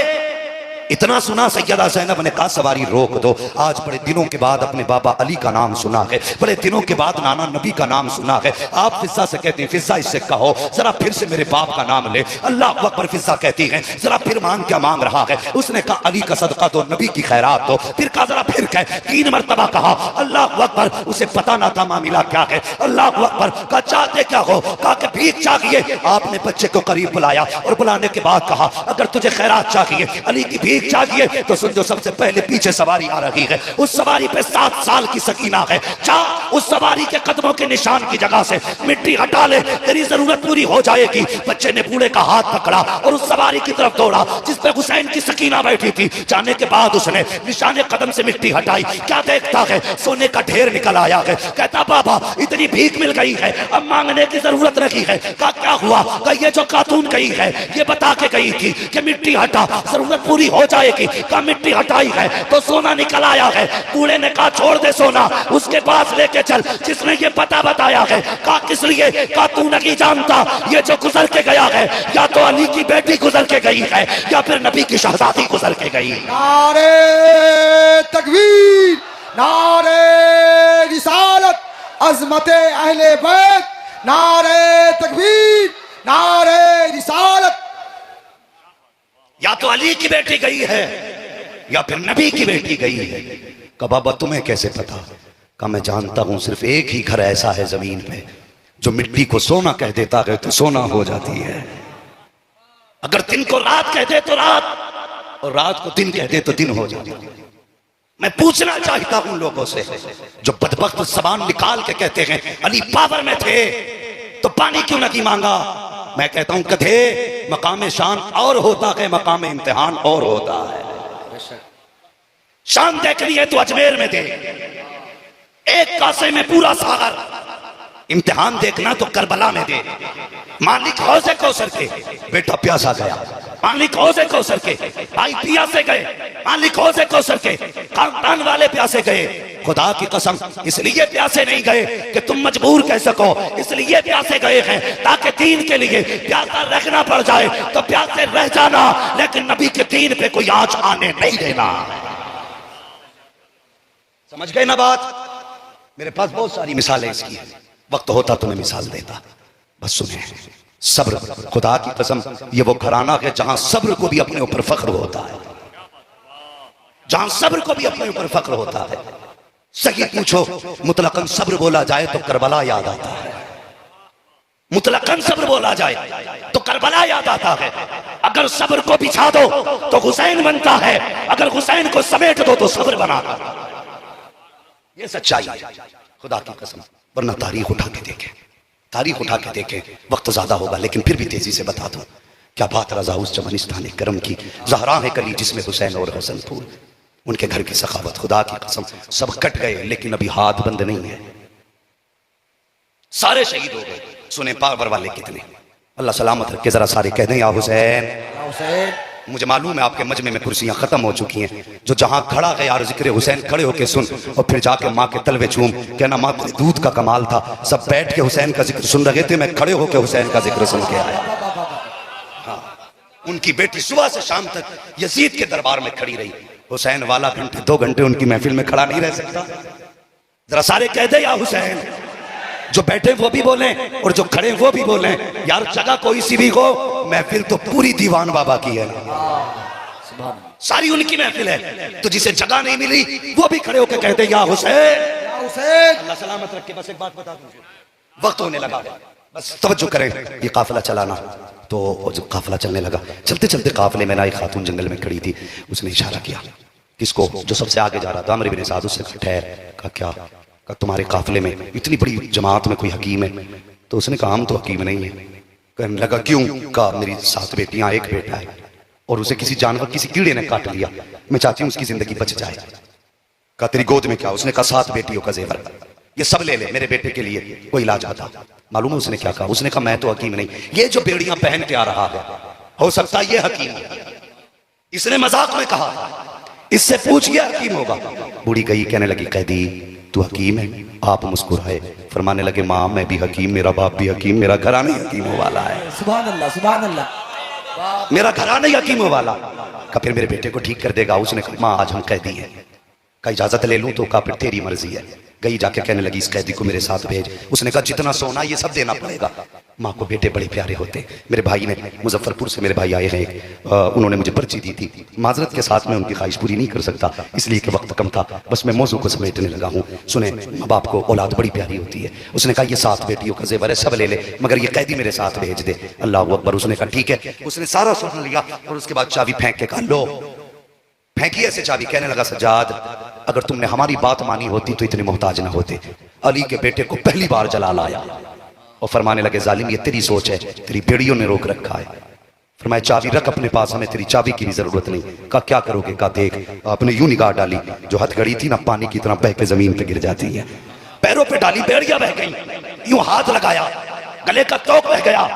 इतना सुना सैयदा ज़ैनब ने कहा सवारी रोक दो। आज बड़े दिनों के बाद अपने बाबा अली का नाम सुना है, बड़े दिनों के बाद नाना नबी का नाम सुना है। आप फिजा से कहते हैं, फिजा इससे कहो जरा फिर से मेरे बाप का नाम ले। अल्लाह अकबर। फिजा कहती है जरा फिर मांग, क्या मांग रहा है? उसने कहा अली का सदका दो, नबी की खैरात दो। फिर कहा जरा फिर कह। 3 मरतबा कहा। अल्लाह अकबर। उसे पता ना था मामला क्या है। अल्लाह अकबर। कहा चाहते क्या हो? कहा कि भीख चाहिए। आपने बच्चे को करीब बुलाया और बुलाने के बाद कहा अगर तुझे खैरात चाहिए, अली की भीख चाहिए तो सुन, जो सबसे पहले पीछे सवारी आ रही है, उस सवारी पे 7 साल की सकीना है। जा उस सवारी के कदमों के निशान की जगह से मिट्टी हटा ले, तेरी जरूरत पूरी हो जाएगी। बच्चे ने बूढ़े का हाथ पकड़ा और उस सवारी की तरफ दौड़ा जिस पे हुसैन की सकीना बैठी थी। जाने के बाद उसने निशाने कदम से मिट्टी हटाई। क्या देखता है? सोने का ढेर निकल आया है। कहता बाबा इतनी भीख मिल गई है, अब मांगने की जरूरत नहीं है। कहा क्या हुआ? कहा ये जो खातून गई है ये बता के गई थी कि मिट्टी हटा, जरूरत पूरी हो जाएगी। कहा मिट्टी हटाई है तो सोना निकल आया है। बूढ़े ने कहा छोड़ दे सोना, उसके पास लेके चल जिसने ये पता बताया है। कहा किस लिए? कहा तू नहीं जानता, ये जो गुजर के गया है या तो अली की बेटी गुजर के गई है या फिर नबी की शहजादी गुजर के गई। नारे तकबीर, नारे रिसालत, अजमते अहले बैत, नारे तकबीर, नारे रिसालत। या तो अली की बेटी गई है या फिर नबी की बेटी गई है। कहा बाबा तुम्हें कैसे पता? कहा मैं जानता हूं, सिर्फ एक ही घर ऐसा है जमीन पे जो मिट्टी को सोना कह देता है तो सोना हो जाती है। अगर दिन को रात कह दे तो रात, और रात को दिन कह दे तो दिन हो जाती है। मैं पूछना चाहता हूं लोगों से जो बदबख्त जबान निकाल के कहते हैं अली पावर में थे तो पानी क्यों नहीं मांगा? मैं कहता हूं कधे, मकाम शान और होता है, मकाम इम्तिहान और होता है। शान देखनी है तो अजमेर में दे, एक कासे में पूरा सागर। इम्तिहान देखना तो करबला में दे। मालिक हौज़े कौसर के बेटा प्यासा गया, मालिक हौज़े कौसर के भाई प्यासे गए, मालिक हौज़े कौसर के खानदान वाले प्यासे गए। खुदा की कसम इसलिए प्यासे नहीं गए कि तुम मजबूर कह सको, इसलिए प्यासे गए हैं ताकि दीन के लिए प्यासा रखना पड़ जाए तो प्यासे रह जाना, लेकिन नबी के दीन पे कोई आंच आने नहीं देना। समझ गए ना बात? मेरे पास बहुत सारी मिसालें इसकी, वक्त होता तो मैं मिसाल देता। बस सुने, सब्र, खुदा की कसम ये वो घराना है जहां सब्र को भी अपने ऊपर फख्र होता है, जहां सब्र को भी अपने ऊपर फख्र होता है। सही पूछो, मुतलकन सब्र बोला जाए तो करबला याद आता है। मुतलकन सब्र बोला जाए तो करबला याद आता है। अगर सब्र को बिछा दो तो हुसैन बनता है, अगर हुसैन को समेट दो तो सब्र बनाता है। ये सच्चाई है खुदा की कसम। वरना तारीख उठा के देखें, तारीख उठा के देखें, वक्त ज्यादा होगा लेकिन फिर भी तेजी से बता दूं। क्या बात रजा उस चमनिस्तान करम की, ज़हरा है कली जिसमें हुसैन और हसन फूल। उनके घर की सखावत, खुदा की कसम सब कट गए लेकिन अभी हाथ बंद नहीं है, सारे शहीद हो गए। सुने पावर वाले कितने, अल्लाह सलामत रखे। जरा सारे कह दें या हुसैन। हुसैन। मुझे मालूम है आपके मजमे में कुर्सियां खत्म हो चुकी हैं, जो जहां खड़ा है यार जिक्र हुसैन खड़े होके सुन और फिर जाके माँ के तलवे चूम, कहना माँ तेरे दूध का कमाल था। सब बैठ के हुसैन का जिक्र सुन रहे थे, मैं खड़े होके हुसैन का जिक्र सुन के आया। हाँ, उनकी बेटी सुबह से शाम तक यजीद के दरबार में खड़ी रही। हुसैन वाला घंटे 2 घंटे उनकी महफिल में खड़ा नहीं रह सकता। जरा सारे कह दे या हुसैन। जो बैठे वो भी बोले और जो खड़े वो भी बोले। यार जगह कोई सी भी हो, महफिल तो पूरी दीवान बाबा की है, सारी उनकी महफिल है। तो जिसे जगह नहीं मिली वो भी खड़े होकर कहते या हुसैन। हुसैन। अल्लाह सलामत रखे। बस एक बात बता दूं, वक्त होने लगा, बस तवज्जो करें। ये काफिला चलाना, तो जब काफिला चलने लगा, चलते चलते काफिले में ना एक खातून जंगल में खड़ी थी। उसने इशारा किया किसको, जो सबसे आगे जा रहा था, अमर बिन साद। उससे ठहर। कहा क्या? कहा तुम्हारे काफिले में इतनी बड़ी जमात में कोई हकीम है? तो उसने कहा हम तो हकीम नहीं है। कहने लगा क्यों? कहा मेरी 7 बेटियां, 1 बेटा है और उसे किसी जानवर, किसी कीड़े ने काट लिया, मैं चाहती हूं उसकी जिंदगी बच जाए। कहा तेरी गोद में क्या? उसने कहा 7 बेटियों का जेवर, ये सब ले ले, मेरे बेटे के लिए कोई इलाज बता। मालूम है उसने क्या कहा? उसने कहा मैं तो हकीम नहीं, ये जो बेड़ियां पहन के आ रहा है हो सकता है ये हकीम है। इसने मजाक में कहा, इससे पूछ ये हकीम होगा। बूढ़ी गई, कहने लगी कैदी तू हकीम है? आप मुस्कुराए, फरमाने लगे माँ मैं भी हकीम, मेरा बाप भी हकीम, मेरा घराना ही हकीमों वाला है। सुभान अल्लाह, सुभान अल्लाह। मेरा घराना ही हकीमों वाला। का फिर मेरे बेटे को ठीक कर देगा? उसने कहा माँ आज हम कैदी हैं, का इजाजत ले लूं? तो का फिर तेरी मर्जी है। गई, जाके कहने लगी इस कैदी को मेरे साथ भेज। उसने कहा जितना सोना ये सब देना पड़ेगा। माँ को बेटे बड़े प्यारे होते। मेरे भाई ने, मुजफ्फरपुर से मेरे भाई आए हैं, उन्होंने मुझे पर्ची दी थी। माजरत के साथ मैं उनकी ख्वाहिश पूरी नहीं कर सकता, इसलिए कि वक्त कम था, बस मैं मौजू को समेटने लगा हूँ। सुने, माँ बाप को औलाद बड़ी प्यारी होती है। उसने कहा ये 7 बेटियों का जेवर है, सब ले ले, मगर ये कैदी मेरे साथ भेज दे। अल्लाह अकबर। उसने कहा ठीक है। उसने सारा सोना लिया और उसके बाद चाबी फेंक के कहा लो, फेंकी ऐसे चाबी। कहने लगा सज्जाद अगर तुमने हमारी बात मानी होती तो इतने मोहताज ना होते। अली के बेटे को पहली बार जला लाया और फरमाने लगे जालिम ये तेरी सोच है, तेरी बेड़ियों ने रोक रखा है। फरमाया चाबी रख अपने पास, हमें तेरी चाबी की भी जरूरत नहीं। कहा क्या करोगे? कहा देख, आपने यूं निगाह डाली, जो हथकड़ी थी ना पानी की तरह बह के जमीन पे गिर जाती है। पैरों पे डाली, बेड़ियां बह गई। यूं हाथ लगाया, गले का तोक बह गया।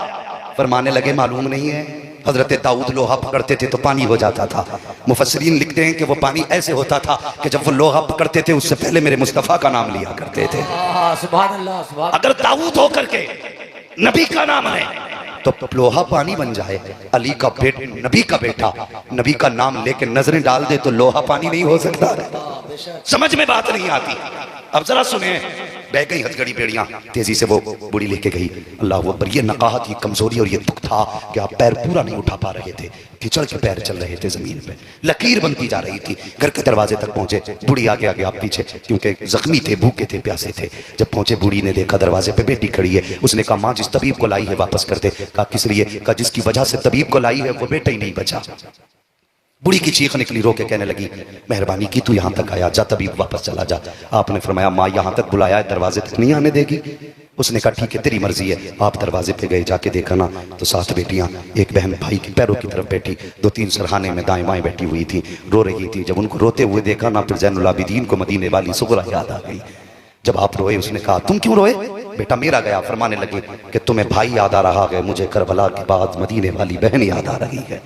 फरमाने लगे मालूम नहीं है हजरत दाऊद लोहा पकड़ते थे तो पानी हो जाता था। मुफस्सिरीन लिखते हैं कि वो पानी ऐसे होता था कि जब वो लोहा पकड़ते थे उससे पहले मेरे मुस्तफा का नाम लिया करते थे। सुभान अल्लाह, सुभान। अगर दाऊद होकर के नबी का नाम है तो लोहा पानी बन जाए। अली का बेटा, नबी का बेटा, नबी का नाम लेके नजरें डाल दे तो लोहा पानी नहीं हो सकता। समझ में बात नहीं आती। अब जरा सुने, बह गई हथकड़ी बेड़ियां, तेजी से वो बूढ़ी लेके गई। अल्लाह अकबर। ये नकाहत, ये कमजोरी और ये दुख था कि आप पैर पूरा नहीं उठा पा रहे थे, खिचड़ के पैर चल रहे थे जमीन पे, लकीर बनती जा रही थी। घर के दरवाजे तक पहुंचे, बूढ़ी आगे आगे आप पीछे, क्योंकि जख्मी थे, भूखे थे, प्यासे थे। जब पहुंचे बूढ़ी ने देखा दरवाजे पे बेटी खड़ी है। उसने कहा माँ जिस तबीब को लाई है वापस कर दे। कहा किस लिए? कहा जिसकी वजह से तबीब को लाई है वो बेटा ही नहीं बचा। बूढ़ी की चीख निकली, रो के कहने लगी मेहरबानी की तू यहाँ तक आया, जा तबीब वापस चला जा। आपने फरमाया माँ यहाँ तक बुलाया है, दरवाजे तक नहीं आने देगी? उसने कहा ठीक है तेरी मर्जी है। आप दरवाजे पे गए, जाके देखा ना तो 7 बेटियां, एक बहन भाई के पैरों की तरफ बैठी, 2-3 सरहाने में दाएं बाएं बैठी हुई थी, रो रही थी। जब उनको रोते हुए देखा ना, फिर ज़ैनुल आबिदीन को मदीने वाली सुगरा याद आ गई। जब आप रोए, उसने कहा तुम क्यों रोए? बेटा मेरा गया। फरमाने लगे कि तुम्हें भाई याद आ रहा है, मुझे करबला के बाद मदीने वाली बहन याद आ रही है।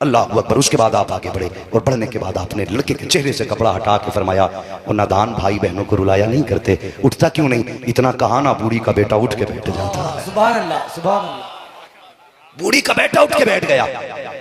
अल्लाह अकबर। उसके बाद आप आगे बढ़े और बढ़ने के बाद आपने लड़के के चेहरे से कपड़ा हटा के फरमाया और नादान भाई बहनों को रुलाया नहीं करते, उठता क्यों नहीं? इतना कहा ना, बूढ़ी का बेटा उठ के बैठ जाता। सुभान अल्लाह, सुभान अल्लाह। बूढ़ी का बेटा उठ के बैठ गया।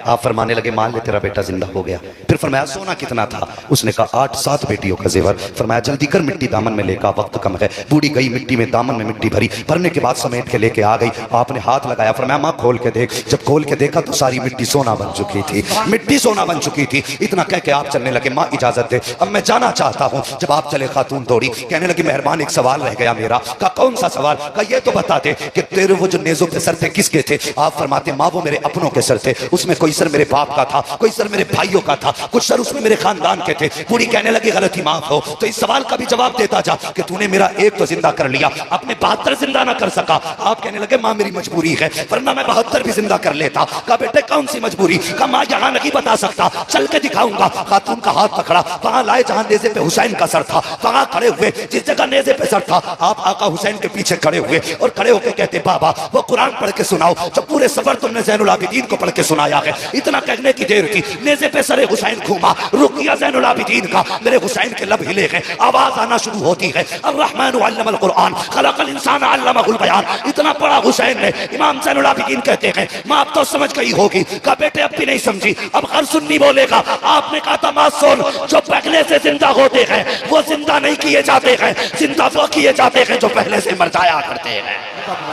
आप फरमाने लगे मान ले तेरा बेटा जिंदा हो गया। फिर फरमाया सोना कितना था? उसने कहा 8-7 बेटियों का जेवर। फरमाया जल्दी कर, मिट्टी दामन में लेकर, वक्त कम है। बूढ़ी गई, मिट्टी में दामन में मिट्टी भरी, भरने के बाद समेट के लेके आ गई। आपने हाथ लगाया, फरमाया माँ खोल के देख। जब खोल के देखा तो सारी मिट्टी सोना बन चुकी थी, मिट्टी सोना बन चुकी थी। इतना कह के आप चलने लगे, माँ इजाजत दे अब मैं जाना चाहता हूँ। जब आप चले खातून दौड़ी, कहने लगी मेहरबान एक सवाल रह गया मेरा। का कौन सा सवाल? का ये तो बता दे कि तेरे वो जो नेजों के सर थे किसके थे? आप फरमाते माँ वो मेरे अपनों के सर थे, उसमें कोई सर मेरे बाप का था, कोई सर मेरे भाइयों का था, कुछ सर उसमें मेरे खानदान के थे। बूढ़ी कहने लगी गलती माफ हो। तो इस सवाल का भी जवाब देता जा कि तूने मेरा एक तो जिंदा कर लिया, अपने 72 जिंदा ना कर सका। आप कहने लगे माँ मेरी मजबूरी है, वरना मैं 72 भी जिंदा कर लेता। कहा बेटे कौन सी मजबूरी? कहा माँ यहाँ नहीं बता सकता, चल के दिखाऊंगा। खातून का हाथ पकड़ा, वहां लाए जहां नेज़े पे हुसैन का सर था, वहां खड़े हुए जिस जगह नेज़े पे सर था, आप आका हुसैन के पीछे खड़े हुए और खड़े होकर कहते बाबा वो कुरान पढ़ के सुनाओ जो पूरे सफर तुमने ज़ैनुल आबिदीन को पढ़ के सुनाया है। इतना कहने की देर थी, नेज़े पे सरे हुसैन घूमा, रुक गया ज़ैनुल आबिदीन का, मेरे हुसैन के लब हिले गए, आवाज आना शुरू होती है, अर्रहमान अल्लमल कुरान खलकल इंसान अल्लमहुल बयान। इतना पढ़ा हुसैन ने। इमाम ज़ैनुल आबिदीन कहते हैं माँ अब तो समझ गई होगी। कहा बेटे अब भी नहीं समझी, अब हर सुन्नी बोलेगा। आपने कहा था माँ सुन, जो पहले से जिंदा होते हैं वो जिंदा नहीं किए जाते हैं, जिंदा वो किए जाते हैं जो पहले से मर जाया करते हैं।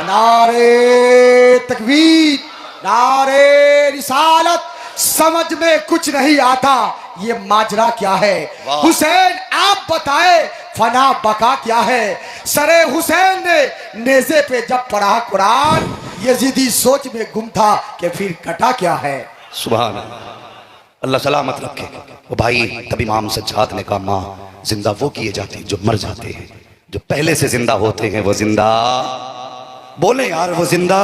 नारे तकबीर, नारे रिसालत। समझ में कुछ नहीं आता ये माजरा क्या है। हुसैन आप बताए फना बका क्या है। सरे हुसैन ने नेज़े पे जब पढ़ा कुरान, यजीदी सोच में गुम था कि फिर कटा क्या है। सुभान अल्लाह सलामत रखे। वो भाई तब इमाम सज्जाद ने कहा माँ जिंदा वो किए जाते हैं जो मर जाते हैं, जो पहले से जिंदा होते हैं वो जिंदा, बोले यार वो जिंदा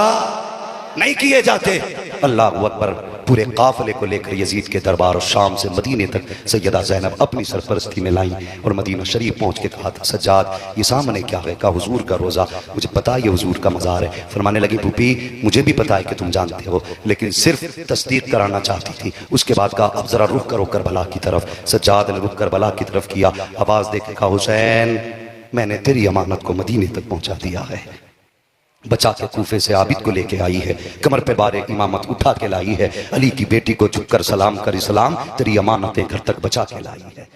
नहीं किए जाते। अल्लाह अकबर। पूरे काफिले को लेकर यजीद के दरबार और शाम से मदीने तक सैयदा ज़ैनब अपनी सरपरस्ती में लाई और मदीना शरीफ पहुंच के कहा था सज्जाद ये सामने क्या है? कहा हुजूर का रोज़ा, मुझे पता है ये हुजूर का मज़ार है। फरमाने लगी भूपी मुझे भी पता है कि तुम जानते हो, लेकिन सिर्फ तस्दीक कराना चाहती थी। उसके बाद कहा अब जरा रुख करो करबला की तरफ। सज्जाद ने रुख करबला की तरफ किया, आवाज़ दे के कहा हुसैन मैंने तेरी अमानत को मदीने तक पहुंचा दिया है, बचा के कूफे से आबिद को लेके आई है, कमर पे बारे इमामत उठा के लाई है, अली की बेटी को झुककर सलाम कर इस्लाम तेरी अमानतें घर तक बचा के लाई है।